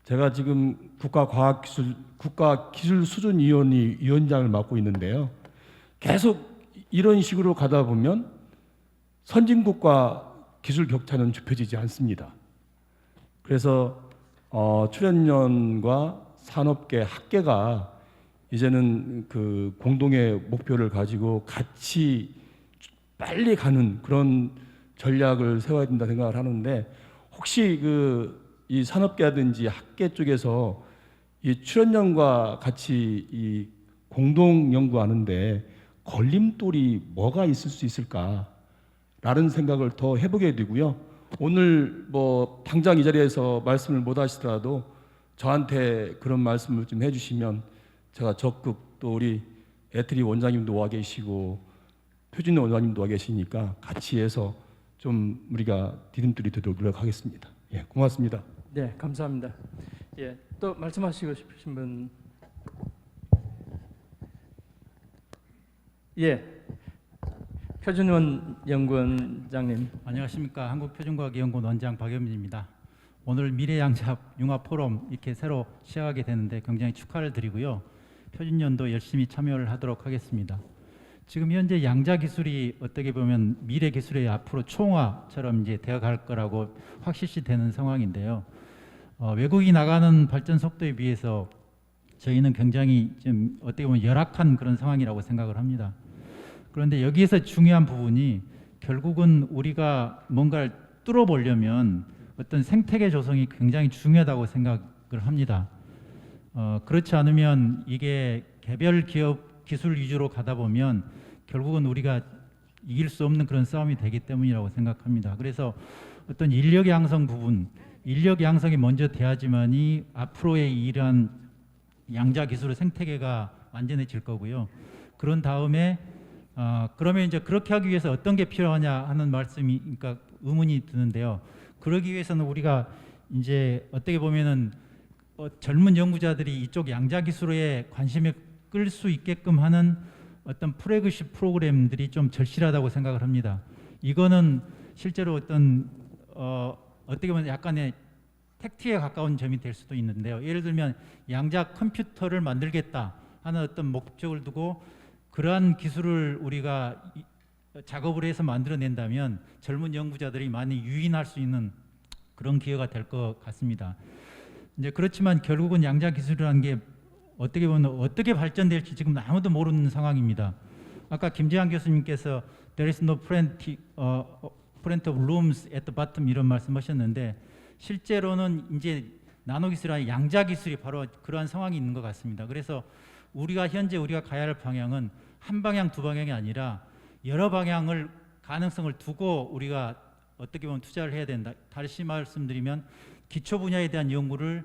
G: 제가 지금 국가기술수준위원회 위원장을 맡고 있는데요. 계속 이런 식으로 가다 보면 선진국과 기술 격차는 좁혀지지 않습니다. 그래서 출연연과 산업계, 학계가 이제는 그 공동의 목표를 가지고 같이 빨리 가는 그런 전략을 세워야 된다 생각을 하는데, 혹시 이 산업계라든지 학계 쪽에서 이 출연연과 같이 이 공동 연구하는데 걸림돌이 뭐가 있을 수 있을까라는 생각을 더 해보게 되고요. 오늘 뭐 당장 이 자리에서 말씀을 못 하시더라도 저한테 그런 말씀을 좀 해주시면 제가 적극, 또 우리 애트리 원장님도 와 계시고 표준 원장님도 와 계시니까 같이 해서 좀 우리가 디딤돌이 되도록 노력하겠습니다. 예, 고맙습니다.
D: 네, 감사합니다. 예, 또 말씀하시고 싶으신 분? 예, 표준원 연구원장님.
H: 안녕하십니까. 한국표준과학연구원 원장 박영민입니다. 오늘 미래양자융합 포럼 이렇게 새로 시작하게 되는데 굉장히 축하를 드리고요. 표준연도 열심히 참여를 하도록 하겠습니다. 지금 현재 양자 기술이 어떻게 보면 미래 기술의 앞으로 총화처럼 이제 되어갈 거라고 확실시 되는 상황인데요. 외국이 나가는 발전 속도에 비해서 저희는 굉장히 좀 어떻게 보면 열악한 그런 상황이라고 생각을 합니다. 그런데 여기에서 중요한 부분이 결국은 우리가 뭔가를 뚫어보려면 어떤 생태계 조성이 굉장히 중요하다고 생각을 합니다. 그렇지 않으면 이게 개별 기업 기술 위주로 가다 보면 결국은 우리가 이길 수 없는 그런 싸움이 되기 때문이라고 생각합니다. 그래서 어떤 인력 양성 부분, 인력 양성이 먼저 돼야지만이 앞으로의 이러한 양자 기술의 생태계가 완전해질 거고요. 그런 다음에 그러면 이제 그렇게 하기 위해서 어떤 게 필요하냐 하는 말씀이, 그러니까 의문이 드는데요. 그러기 위해서는 우리가 이제 어떻게 보면은 젊은 연구자들이 이쪽 양자 기술에 관심을 끌 수 있게끔 하는 어떤 플래그십 프로그램들이 좀 절실하다고 생각을 합니다. 이거는 실제로 어떻게 보면 약간의 택티에 가까운 점이 될 수도 있는데요. 예를 들면 양자 컴퓨터를 만들겠다 하는 어떤 목적을 두고 그러한 기술을 우리가 작업을 해서 만들어낸다면 젊은 연구자들이 많이 유인할 수 있는 그런 기회가 될 것 같습니다. 이제 그렇지만 결국은 양자 기술이라는 게 어떻게 보면 어떻게 발전될지 지금 아무도 모르는 상황입니다. 아까 김재환 교수님께서 there is no plenty of rooms at the bottom 이런 말씀하셨는데, 실제로는 이제 나노 기술이 양자 기술이 바로 그러한 상황이 있는 것 같습니다. 그래서 현재 우리가 가야 할 방향은 한 방향 두 방향이 아니라 여러 방향을 가능성을 두고 우리가 어떻게 보면 투자를 해야 된다. 다시 말씀드리면 기초 분야에 대한 연구를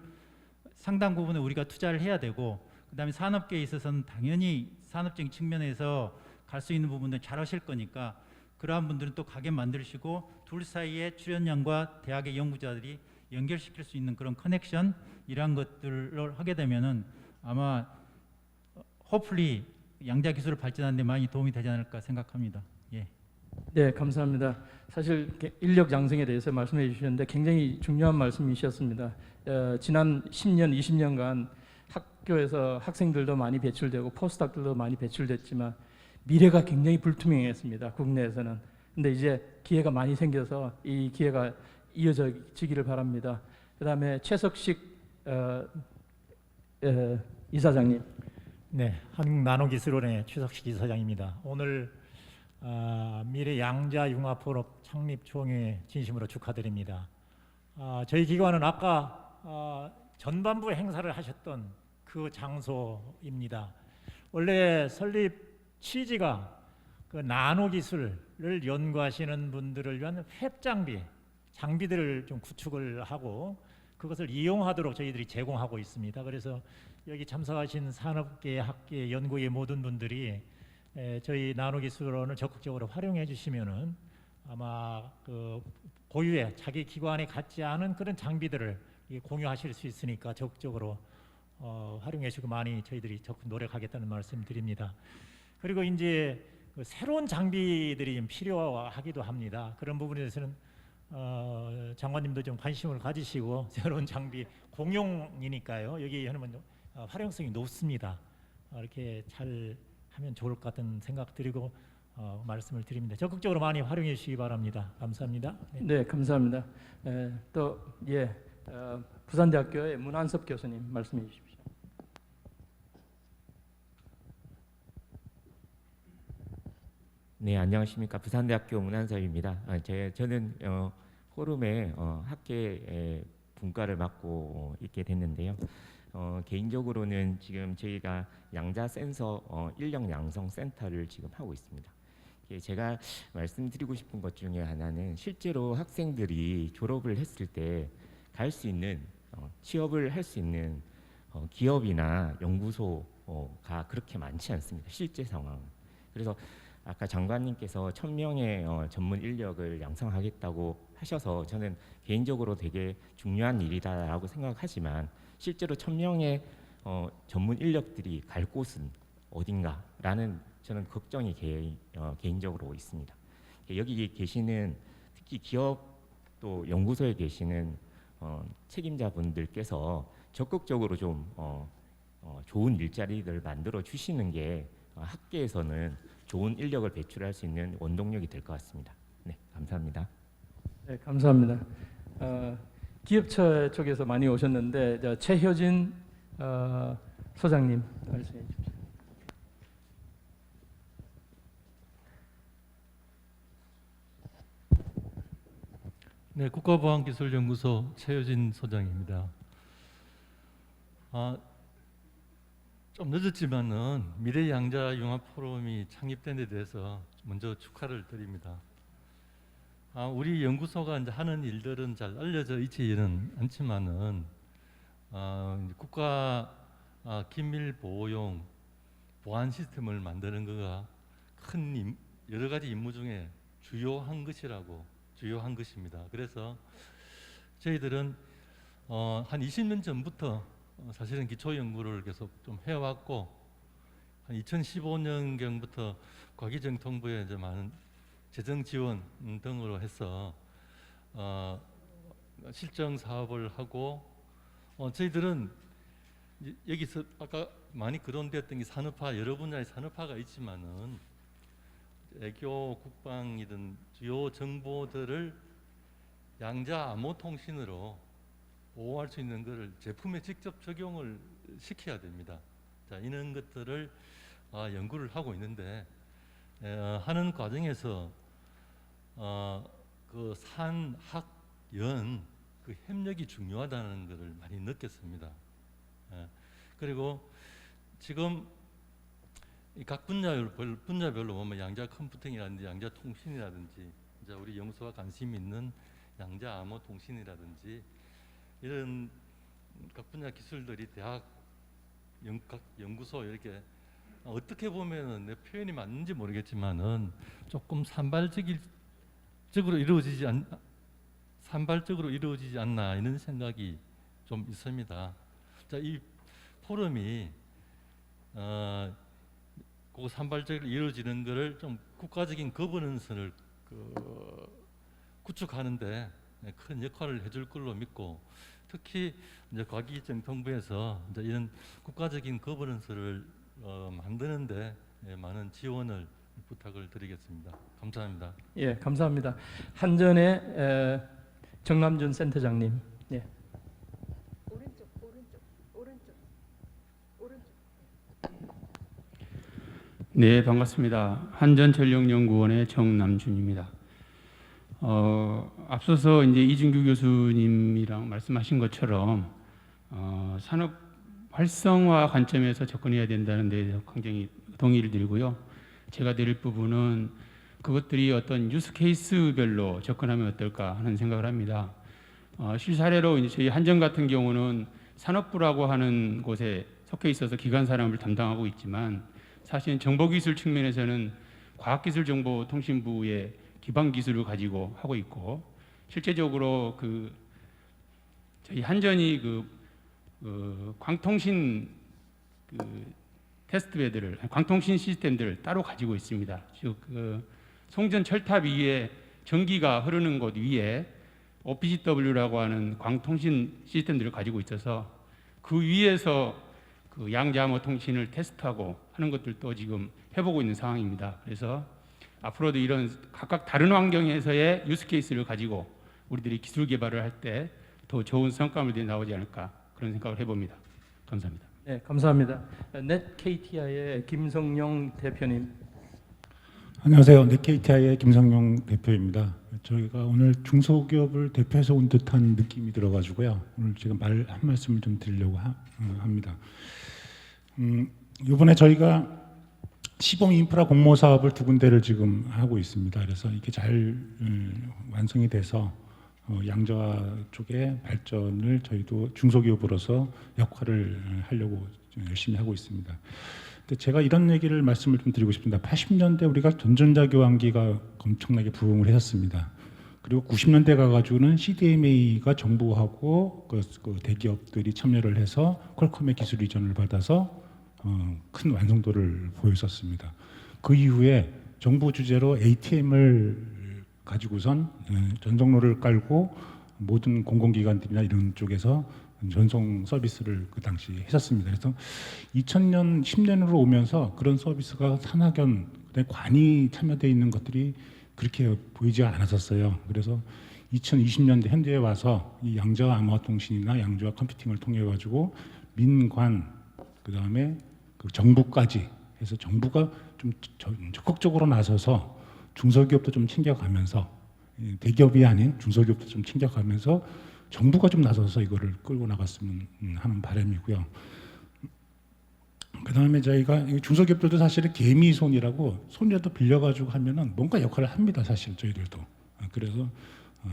H: 상당 부분에 우리가 투자를 해야 되고, 그다음에 산업계에 있어서는 당연히 산업적인 측면에서 갈 수 있는 부분들 잘 하실 거니까 그러한 분들은 또 가게 만드시고 둘 사이에 출연량과 대학의 연구자들이 연결시킬 수 있는 그런 커넥션 이러한 것들을 하게 되면은 아마 hopefully 양자 기술을 발전하는 데 많이 도움이 되지 않을까 생각합니다. 예.
D: 네, 감사합니다. 사실 인력 양성에 대해서 말씀해 주셨는데 굉장히 중요한 말씀이셨습니다. 지난 10년, 20년간 학교에서 학생들도 많이 배출되고 포스닥들도 많이 배출됐지만 미래가 굉장히 불투명했습니다. 국내에서는. 근데 이제 기회가 많이 생겨서 이 기회가 이어지기를 바랍니다. 그다음에 최석식 이사장님.
I: 네, 한국나노기술원의 최석식 이사장입니다. 오늘 미래 양자융합 포럼 창립 총회 진심으로 축하드립니다. 저희 기관은 아까 전반부 행사를 하셨던 그 장소입니다. 원래 설립 취지가 그 나노 기술을 연구하시는 분들을 위한 장비들을 좀 구축을 하고 그것을 이용하도록 저희들이 제공하고 있습니다. 그래서 여기 참석하신 산업계, 학계, 연구계 모든 분들이 저희 나노기술원을 적극적으로 활용해 주시면은 아마 그 고유의 자기 기관에 갖지 않은 그런 장비들을 공유하실 수 있으니까 적극적으로 활용해 주고 많이 저희들이 적극 노력하겠다는 말씀드립니다. 그리고 이제 그 새로운 장비들이 좀 필요하기도 합니다. 그런 부분에 대해서는 장관님도 좀 관심을 가지시고 새로운 장비 공용이니까요. 여기 하면 활용성이 높습니다. 이렇게 잘 하면 좋을 것 같은 생각 드리고 말씀을 드립니다. 적극적으로 많이 활용해 주시기 바랍니다. 감사합니다.
J: 네, 감사합니다. 부산대학교의 문한섭 교수님 말씀해 주십시오.
K: 네, 안녕하십니까. 부산대학교 문한섭입니다. 저는 포럼의 학계 분과를 맡고 있게 됐는데요. 개인적으로는 지금 저희가 양자 센서 인력 양성 센터를 지금 하고 있습니다. 제가 말씀드리고 싶은 것 중에 하나는 실제로 학생들이 졸업을 했을 때 갈 수 있는 취업을 할 수 있는 기업이나 연구소가 그렇게 많지 않습니다. 실제 상황. 그래서 아까 장관님께서 1000명의 전문 인력을 양성하겠다고 하셔서 저는 개인적으로 되게 중요한 일이다라고 생각하지만 실제로 1000명의 전문 인력들이 갈 곳은 어딘가라는 저는 걱정이 개인적으로 있습니다. 여기 계시는 특히 기업 또 연구소에 계시는 책임자분들께서 적극적으로 좀 좋은 일자리를 만들어 주시는 게 학계에서는 좋은 인력을 배출할 수 있는 원동력이 될 것 같습니다. 네, 감사합니다.
J: 네, 감사합니다. 기업처 쪽에서 많이 오셨는데 최효진 소장님 말씀해 주십시오.
L: 네, 국가보안기술연구소 최효진 소장입니다. 좀 늦었지만은 미래양자융합포럼이 창립된 데 대해서 먼저 축하를 드립니다. 우리 연구소가 이제 하는 일들은 잘 알려져 있지는 않지만은 국가 기밀 보호용 보안 시스템을 만드는 거가 큰 여러 가지 임무 중에 주요한 것입니다. 그래서 저희들은 한 20년 전부터 사실은 기초 연구를 계속 좀 해왔고 한 2015년경부터 과기정통부에 이제 많은 재정 지원 등으로 해서 실정 사업을 하고 저희들은 여기서 아까 많이 거론되었던 게 산업화 여러 분야의 산업화가 있지만은 외교 국방이든 주요 정보들을 양자 암호 통신으로 보호할 수 있는 것을 제품에 직접 적용을 시켜야 됩니다. 자, 이런 것들을 연구를 하고 있는데 하는 과정에서 그 산학연 그 협력이 중요하다는 것을 많이 느꼈습니다. 그리고 지금 각 분야별로 보면 양자 컴퓨팅이라든지 양자 통신이라든지 이제 우리 연구소가 관심 있는 양자 암호 통신이라든지 이런 각 분야 기술들이 대학 각 연구소 이렇게 어떻게 보면은 내 표현이 맞는지 모르겠지만은 조금 산발적으로 이루어지지 않나 이런 생각이 좀 있습니다. 자, 이 포럼이 그 산발적으로 이루어지는 것을 좀 국가적인 거버넌스를 구축하는데 큰 역할을 해줄 걸로 믿고 특히 이제 과기정통부에서 이제 이런 국가적인 거버넌스를 만드는데 많은 지원을 부탁을 드리겠습니다. 감사합니다.
J: 예, 감사합니다. 한전의 정남준 센터장님. 예.
M: 네, 반갑습니다. 한전전력연구원의 정남준입니다. 앞서서 이제 이준규 교수님이랑 말씀하신 것처럼 산업 활성화 관점에서 접근해야 된다는 데 대해서 굉장히 동의를 드리고요. 제가 드릴 부분은 그것들이 어떤 유스 케이스별로 접근하면 어떨까 하는 생각을 합니다. 실사례로 이제 저희 한전 같은 경우는 산업부라고 하는 곳에 속해 있어서 기관 사람을 담당하고 있지만 사실 정보기술 측면에서는 과학기술정보통신부의 기반 기술을 가지고 하고 있고 실제적으로 저희 한전이 광통신 테스트베드를 광통신 시스템들을 따로 가지고 있습니다. 즉 송전 철탑 위에 전기가 흐르는 곳 위에 OPGW라고 하는 광통신 시스템들을 가지고 있어서 그 위에서 그 양자암호 통신을 테스트하고 하는 것들도 지금 해보고 있는 상황입니다. 그래서 앞으로도 이런 각각 다른 환경에서의 유스 케이스를 가지고 우리들이 기술 개발을 할 때 더 좋은 성과물들이 나오지 않을까 그런 생각을 해봅니다. 감사합니다.
J: 네, 감사합니다. 넷KTI의 김성용 대표님.
N: 안녕하세요. 넷KTI의 김성용 대표입니다. 저희가 오늘 중소기업을 대표해서 온 듯한 느낌이 들어가지고요. 오늘 제가 한 말씀을 좀 드리려고 합니다. 이번에 저희가 시범 인프라 공모 사업을 2군데를 지금 하고 있습니다. 그래서 이게 잘 완성이 돼서 양자 쪽의 발전을 저희도 중소기업으로서 역할을 하려고 열심히 하고 있습니다. 근데 제가 이런 얘기를 말씀을 좀 드리고 싶습니다. 80년대 우리가 전전자 교환기가 엄청나게 부흥을 했었습니다. 그리고 90년대 가가지고는 CDMA가 정부하고 그 대기업들이 참여를 해서 퀄컴의 기술 이전을 받아서 큰 완성도를 보였었습니다. 그 이후에 정부 주재로 ATM을 가지고선 전송로를 깔고 모든 공공기관들이나 이런 쪽에서 전송 서비스를 그 당시 했었습니다. 그래서 2000년, 10년으로 오면서 그런 서비스가 산학연, 관이 참여되어 있는 것들이 그렇게 보이지 않았었어요. 그래서 2020년대 현대에 와서 이 양자 암호화 통신이나 양자 컴퓨팅을 통해 가지고 민관, 그 다음에 그 정부까지 해서 정부가 좀 적극적으로 나서서 중소기업도 좀 챙겨가면서 대기업이 아닌 중소기업도 좀 챙겨가면서 정부가 좀 나서서 이거를 끌고 나갔으면 하는 바람이고요. 그 다음에 저희가 중소기업들도 사실은 개미손이라고 손이라도 빌려가지고 하면은 뭔가 역할을 합니다. 사실 저희들도. 그래서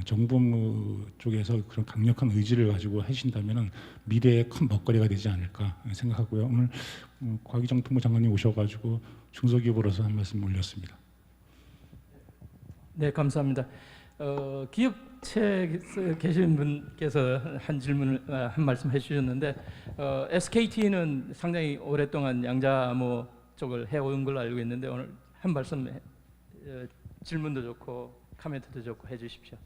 N: 정부 쪽에서 그런 강력한 의지를 가지고 하신다면은 미래의 큰 먹거리가 되지 않을까 생각하고요. 오늘 과기정통부 장관님 오셔가지고 중소기업으로서 한 말씀 올렸습니다.
J: 네, 감사합니다. 기업체에 계신 분께서 한 말씀 해주셨는데 SKT는 상당히 오랫동안 양자암호 쪽을 해온 걸로 알고 있는데 오늘 한 말씀 질문도 좋고 코멘트도 좋고 해주십시오.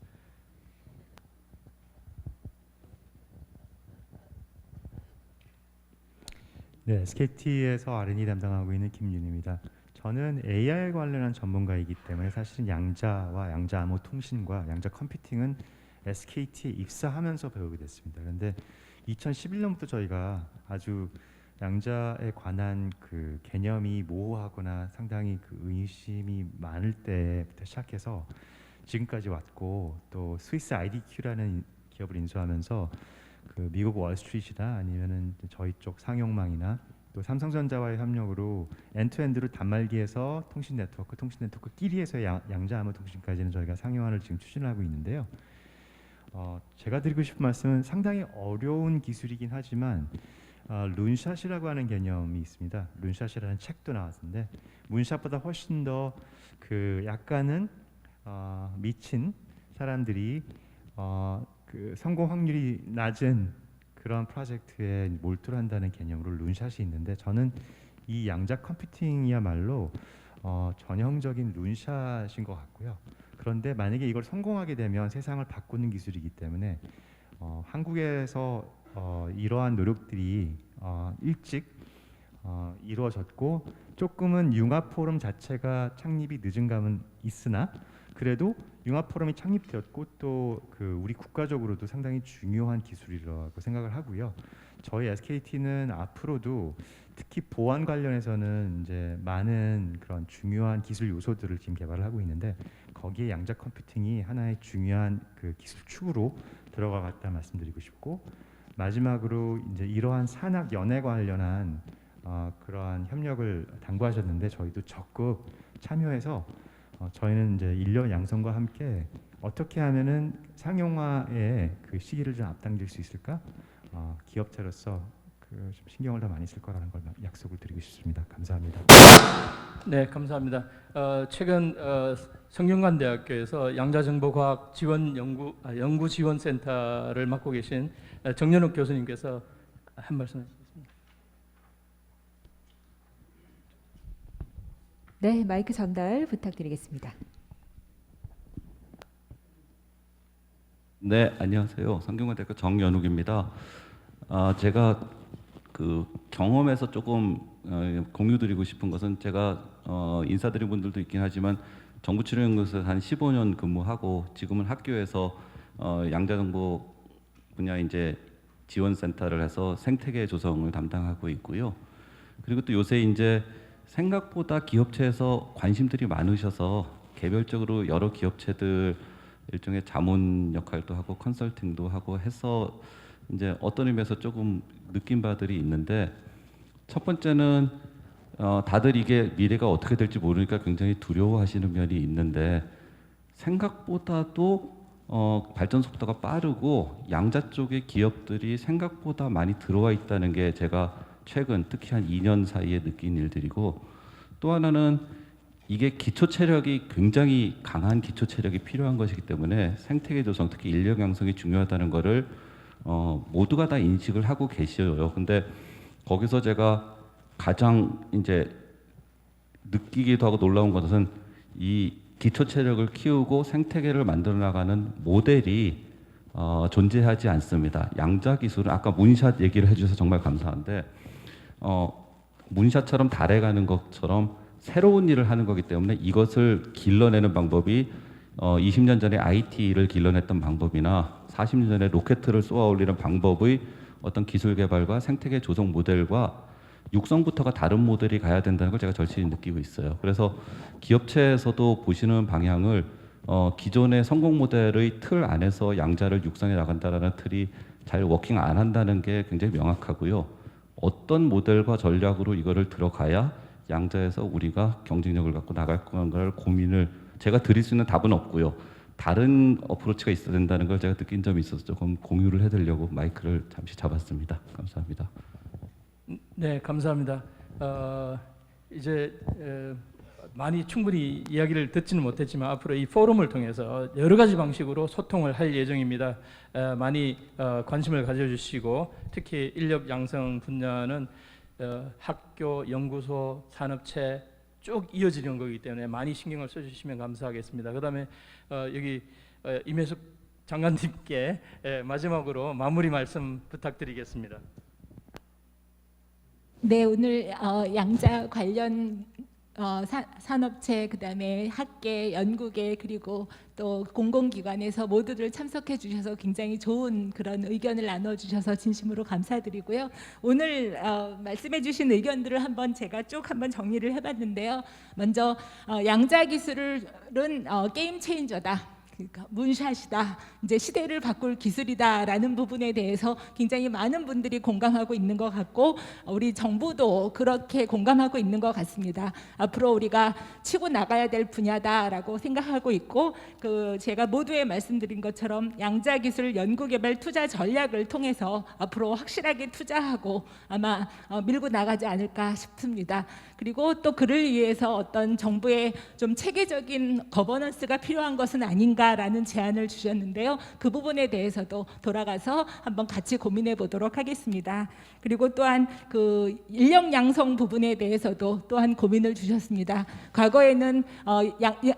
O: 네, SKT에서 R&D 담당하고 있는 김윤입니다. 저는 AI 관련한 전문가이기 때문에 사실은 양자와 양자암호 통신과 양자 컴퓨팅은 SKT에 입사하면서 배우게 됐습니다. 그런데 2011년부터 저희가 아주 양자에 관한 그 개념이 모호하거나 상당히 그 의심이 많을 때부터 시작해서 지금까지 왔고, 또 스위스 IDQ라는 기업을 인수하면서 그 미국 월스트리트나 아니면은 저희 쪽 상용망이나 또 삼성전자와의 협력으로 엔투엔드로 단말기에서 통신 네트워크끼리에서의 양자암호 통신까지는 저희가 상용화를 지금 추진하고 있는데요. 제가 드리고 싶은 말씀은 상당히 어려운 기술이긴 하지만 룬샷이라고 하는 개념이 있습니다. 룬샷이라는 책도 나왔는데 문샷보다 훨씬 더 그 약간은 미친 사람들이 그 성공 확률이 낮은 그런 프로젝트에 몰두를 한다는 개념으로 룬샷이 있는데, 저는 이 양자 컴퓨팅이야말로 전형적인 룬샷인 것 같고요. 그런데 만약에 이걸 성공하게 되면 세상을 바꾸는 기술이기 때문에 한국에서 이러한 노력들이 일찍 이루어졌고, 조금은 융합 포럼 자체가 창립이 늦은 감은 있으나 그래도 융합 포럼이 창립되었고 또 그 우리 국가적으로도 상당히 중요한 기술이라고 생각을 하고요. 저희 SKT는 앞으로도 특히 보안 관련해서는 이제 많은 그런 중요한 기술 요소들을 지금 개발을 하고 있는데, 거기에 양자 컴퓨팅이 하나의 중요한 그 기술 축으로 들어가겠다 말씀드리고 싶고, 마지막으로 이제 이러한 산학 연애 관련한 그러한 협력을 당부하셨는데 저희도 적극 참여해서 저희는 이제 인력 양성과 함께 어떻게 하면은 상용화의 그 시기를 좀 앞당길 수 있을까? 기업체로서 그 좀 신경을 더 많이 쓸 거라는 걸 약속을 드리고 싶습니다. 감사합니다.
J: 네, 감사합니다. 최근 성균관대학교에서 양자정보과학 지원 연구 지원센터를 맡고 계신 정연욱 교수님께서 한 말씀 하겠습니다.
A: 네, 마이크 전달 부탁드리겠습니다.
P: 네, 안녕하세요. 성균관대학교 정연욱입니다. 제가 그 경험에서 조금 공유드리고 싶은 것은 제가 인사드린 분들도 있긴 하지만 정부 출연연구소에서 한 15년 근무하고 지금은 학교에서 양자정보 분야 이제 지원센터를 해서 생태계 조성을 담당하고 있고요. 그리고 또 요새 이제 생각보다 기업체에서 관심들이 많으셔서 개별적으로 여러 기업체들 일종의 자문 역할도 하고 컨설팅도 하고 해서 이제 어떤 의미에서 조금 느낀 바들이 있는데, 첫 번째는 다들 이게 미래가 어떻게 될지 모르니까 굉장히 두려워하시는 면이 있는데, 생각보다도 발전 속도가 빠르고 양자 쪽의 기업들이 생각보다 많이 들어와 있다는 게 제가 최근 특히 한 2년 사이에 느낀 일들이고, 또 하나는 이게 기초 체력이 굉장히 강한 기초 체력이 필요한 것이기 때문에 생태계 조성, 특히 인력 양성이 중요하다는 거를 모두가 다 인식을 하고 계셔요. 근데 거기서 제가 가장 이제 느끼기도 하고 놀라운 것은 이 기초 체력을 키우고 생태계를 만들어 나가는 모델이 존재하지 않습니다. 양자 기술은 아까 문샷 얘기를 해주셔서 정말 감사한데 문샷처럼 달에 가는 것처럼 새로운 일을 하는 거기 때문에 이것을 길러내는 방법이 20년 전에 IT를 길러냈던 방법이나 40년 전에 로켓을 쏘아 올리는 방법의 어떤 기술 개발과 생태계 조성 모델과 육성부터가 다른 모델이 가야 된다는 걸 제가 절실히 느끼고 있어요. 그래서 기업체에서도 보시는 방향을 기존의 성공 모델의 틀 안에서 양자를 육성해 나간다는 틀이 잘 워킹 안 한다는 게 굉장히 명확하고요. 어떤 모델과 전략으로 이거를 들어가야 양자에서 우리가 경쟁력을 갖고 나갈 건가를 고민을, 제가 드릴 수 있는 답은 없고요. 다른 어프로치가 있어야 된다는 걸 제가 느낀 점이 있어서 조금 공유를 해드리려고 마이크를 잠시 잡았습니다. 감사합니다.
J: 네, 감사합니다. 이제 많이 충분히 이야기를 듣지는 못했지만 앞으로 이 포럼을 통해서 여러 가지 방식으로 소통을 할 예정입니다. 많이 관심을 가져주시고 특히 인력 양성 분야는 학교, 연구소, 산업체 쭉 이어지는 거기 때문에 많이 신경을 써주시면 감사하겠습니다. 그다음에 여기 임혜숙 장관님께 마지막으로 마무리 말씀 부탁드리겠습니다.
C: 네, 오늘 양자 관련 산업체, 그다음에 학계, 연구계, 그리고 또 공공기관에서 모두들 참석해 주셔서 굉장히 좋은 그런 의견을 나눠주셔서 진심으로 감사드리고요. 오늘 말씀해 주신 의견들을 제가 쭉 한번 정리를 해봤는데요. 먼저 양자 기술은 게임 체인저다. 그러니까 문샷이다. 이제 시대를 바꿀 기술이다라는 부분에 대해서 굉장히 많은 분들이 공감하고 있는 것 같고 우리 정부도 그렇게 공감하고 있는 것 같습니다. 앞으로 우리가 치고 나가야 될 분야다라고 생각하고 있고 제가 모두에 말씀드린 것처럼 양자기술 연구개발 투자 전략을 통해서 앞으로 확실하게 투자하고 아마 밀고 나가지 않을까 싶습니다. 그리고 또 그를 위해서 어떤 정부의 좀 체계적인 거버넌스가 필요한 것은 아닌가라는 제안을 주셨는데요. 그 부분에 대해서도 돌아가서 한번 같이 고민해 보도록 하겠습니다. 그리고 또한 그 인력 양성 부분에 대해서도 또한 고민을 주셨습니다. 과거에는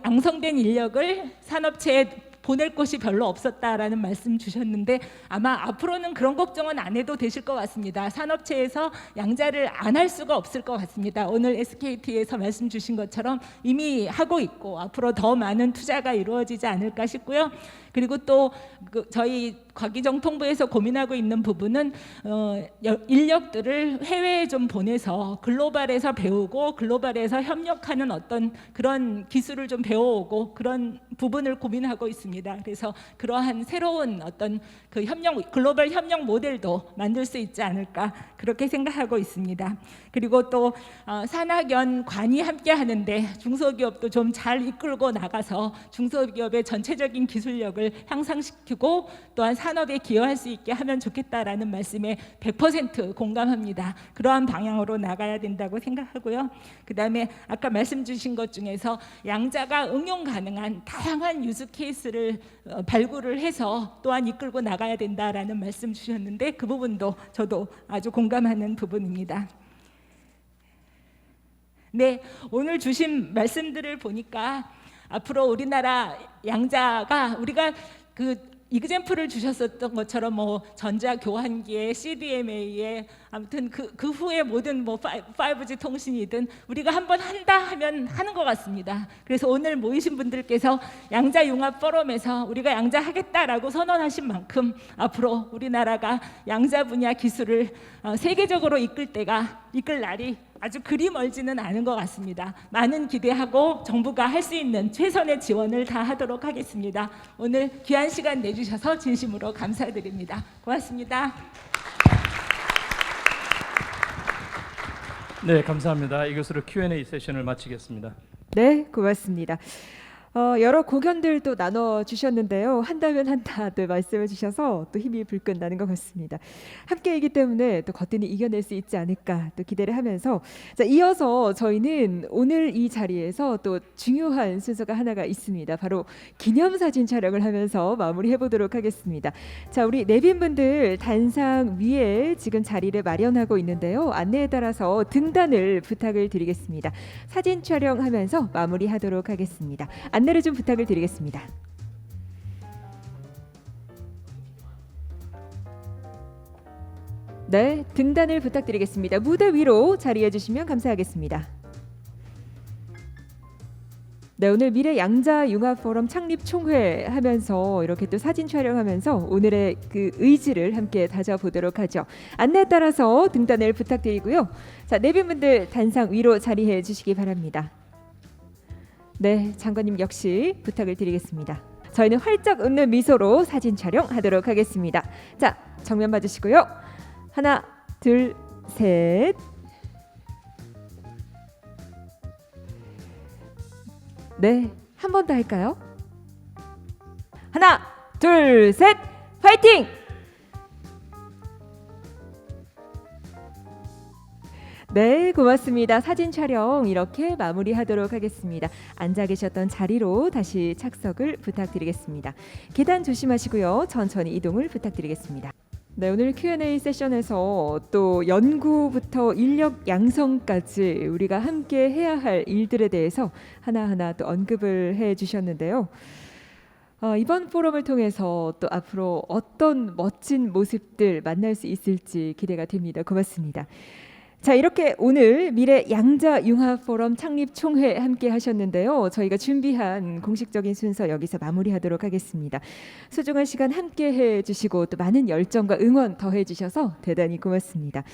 C: 양성된 인력을 산업체에 보낼 곳이 별로 없었다라는 말씀 주셨는데 아마 앞으로는 그런 걱정은 안 해도 되실 것 같습니다. 산업체에서 양자를 안 할 수가 없을 것 같습니다. 오늘 SKT에서 말씀 주신 것처럼 이미 하고 있고 앞으로 더 많은 투자가 이루어지지 않을까 싶고요. 그리고 또 저희 과기정통부에서 고민하고 있는 부분은 인력들을 해외에 좀 보내서 글로벌에서 배우고 글로벌에서 협력하는 어떤 그런 기술을 좀 배워오고 그런 부분을 고민하고 있습니다. 그래서 그러한 새로운 어떤 그 글로벌 협력 모델도 만들 수 있지 않을까 그렇게 생각하고 있습니다. 그리고 또 산학연 관이 함께 하는데 중소기업도 좀 잘 이끌고 나가서 중소기업의 전체적인 기술력을 향상시키고 또한 산업에 기여할 수 있게 하면 좋겠다라는 말씀에 100% 공감합니다. 그러한 방향으로 나가야 된다고 생각하고요. 그다음에 아까 말씀 주신 것 중에서 양자가 응용 가능한 다양한 유즈 케이스를 발굴을 해서 또한 이끌고 나가야 된다라는 말씀 주셨는데 그 부분도 저도 아주 공감하는 부분입니다. 네, 오늘 주신 말씀들을 보니까 앞으로 우리나라 양자가 우리가 그 이그젬플을 주셨었던 것처럼 뭐 전자교환기에 CDMA에 아무튼 그 후에 모든 뭐 5G 통신이든 우리가 한번 한다 하면 하는 것 같습니다. 그래서 오늘 모이신 분들께서 양자융합 포럼에서 우리가 양자하겠다라고 선언하신 만큼 앞으로 우리나라가 양자 분야 기술을 세계적으로 이끌 날이 아주 그리 멀지는 않은 것 같습니다. 많은 기대하고 정부가 할 수 있는 최선의 지원을 다하도록 하겠습니다. 오늘 귀한 시간 내주셔서 진심으로 감사드립니다. 고맙습니다.
D: 네, 감사합니다. 이것으로 Q&A 세션을 마치겠습니다.
A: 네, 고맙습니다. 여러 고견들 또 나눠 주셨는데요. 한다면 한다 또 말씀해 주셔서 또 힘이 불끈 나는 것 같습니다. 함께이기 때문에 또 거뜬히 이겨낼 수 있지 않을까 또 기대를 하면서 자, 이어서 저희는 오늘 이 자리에서 또 중요한 순서가 하나가 있습니다. 바로 기념사진 촬영을 하면서 마무리해 보도록 하겠습니다. 자, 우리 내빈분들 단상 위에 지금 자리를 마련하고 있는데요. 안내에 따라서 등단을 부탁을 드리겠습니다. 사진 촬영하면서 마무리하도록 하겠습니다. 안내를 좀 부탁을 드리겠습니다. 네, 등단을 부탁드리겠습니다. 무대 위로 자리해 주시면 감사하겠습니다. 네, 오늘 미래 양자 융합 포럼 창립 총회 하면서 이렇게 또 사진 촬영하면서 오늘의 그 의지를 함께 다져보도록 하죠. 안내에 따라서 등단을 부탁드리고요. 자, 내빈분들 단상 위로 자리해 주시기 바랍니다. 네, 장관님 역시 부탁을 드리겠습니다. 저희는 활짝 웃는 미소로 사진 촬영하도록 하겠습니다. 자, 정면 봐주시고요. 하나, 둘, 셋. 네, 한 번 더 할까요? 하나, 둘, 셋, 파이팅! 네, 고맙습니다. 사진 촬영 이렇게 마무리하도록 하겠습니다. 앉아 계셨던 자리로 다시 착석을 부탁드리겠습니다. 계단 조심하시고요. 천천히 이동을 부탁드리겠습니다. 네, 오늘 Q&A 세션에서 또 연구부터 인력 양성까지 우리가 함께 해야 할 일들에 대해서 하나하나 또 언급을 해 주셨는데요. 이번 포럼을 통해서 또 앞으로 어떤 멋진 모습들 만날 수 있을지 기대가 됩니다. 고맙습니다. 자, 이렇게 오늘 미래 양자 융합 포럼 창립 총회 함께 하셨는데요. 저희가 준비한 공식적인 순서 여기서 마무리하도록 하겠습니다. 소중한 시간 함께 해 주시고 또 많은 열정과 응원 더해 주셔서 대단히 고맙습니다.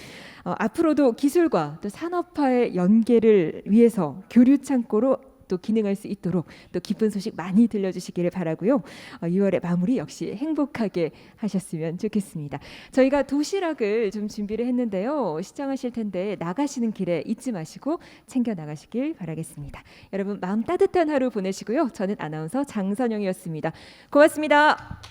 A: 앞으로도 기술과 또 산업화의 연계를 위해서 교류 창고로 또 기능할 수 있도록 또 기쁜 소식 많이 들려주시기를 바라고요. 6월의 마무리 역시 행복하게 하셨으면 좋겠습니다. 저희가 도시락을 좀 준비를 했는데요. 시청하실 텐데 나가시는 길에 잊지 마시고 챙겨 나가시길 바라겠습니다. 여러분 마음 따뜻한 하루 보내시고요. 저는 아나운서 장선영이었습니다. 고맙습니다.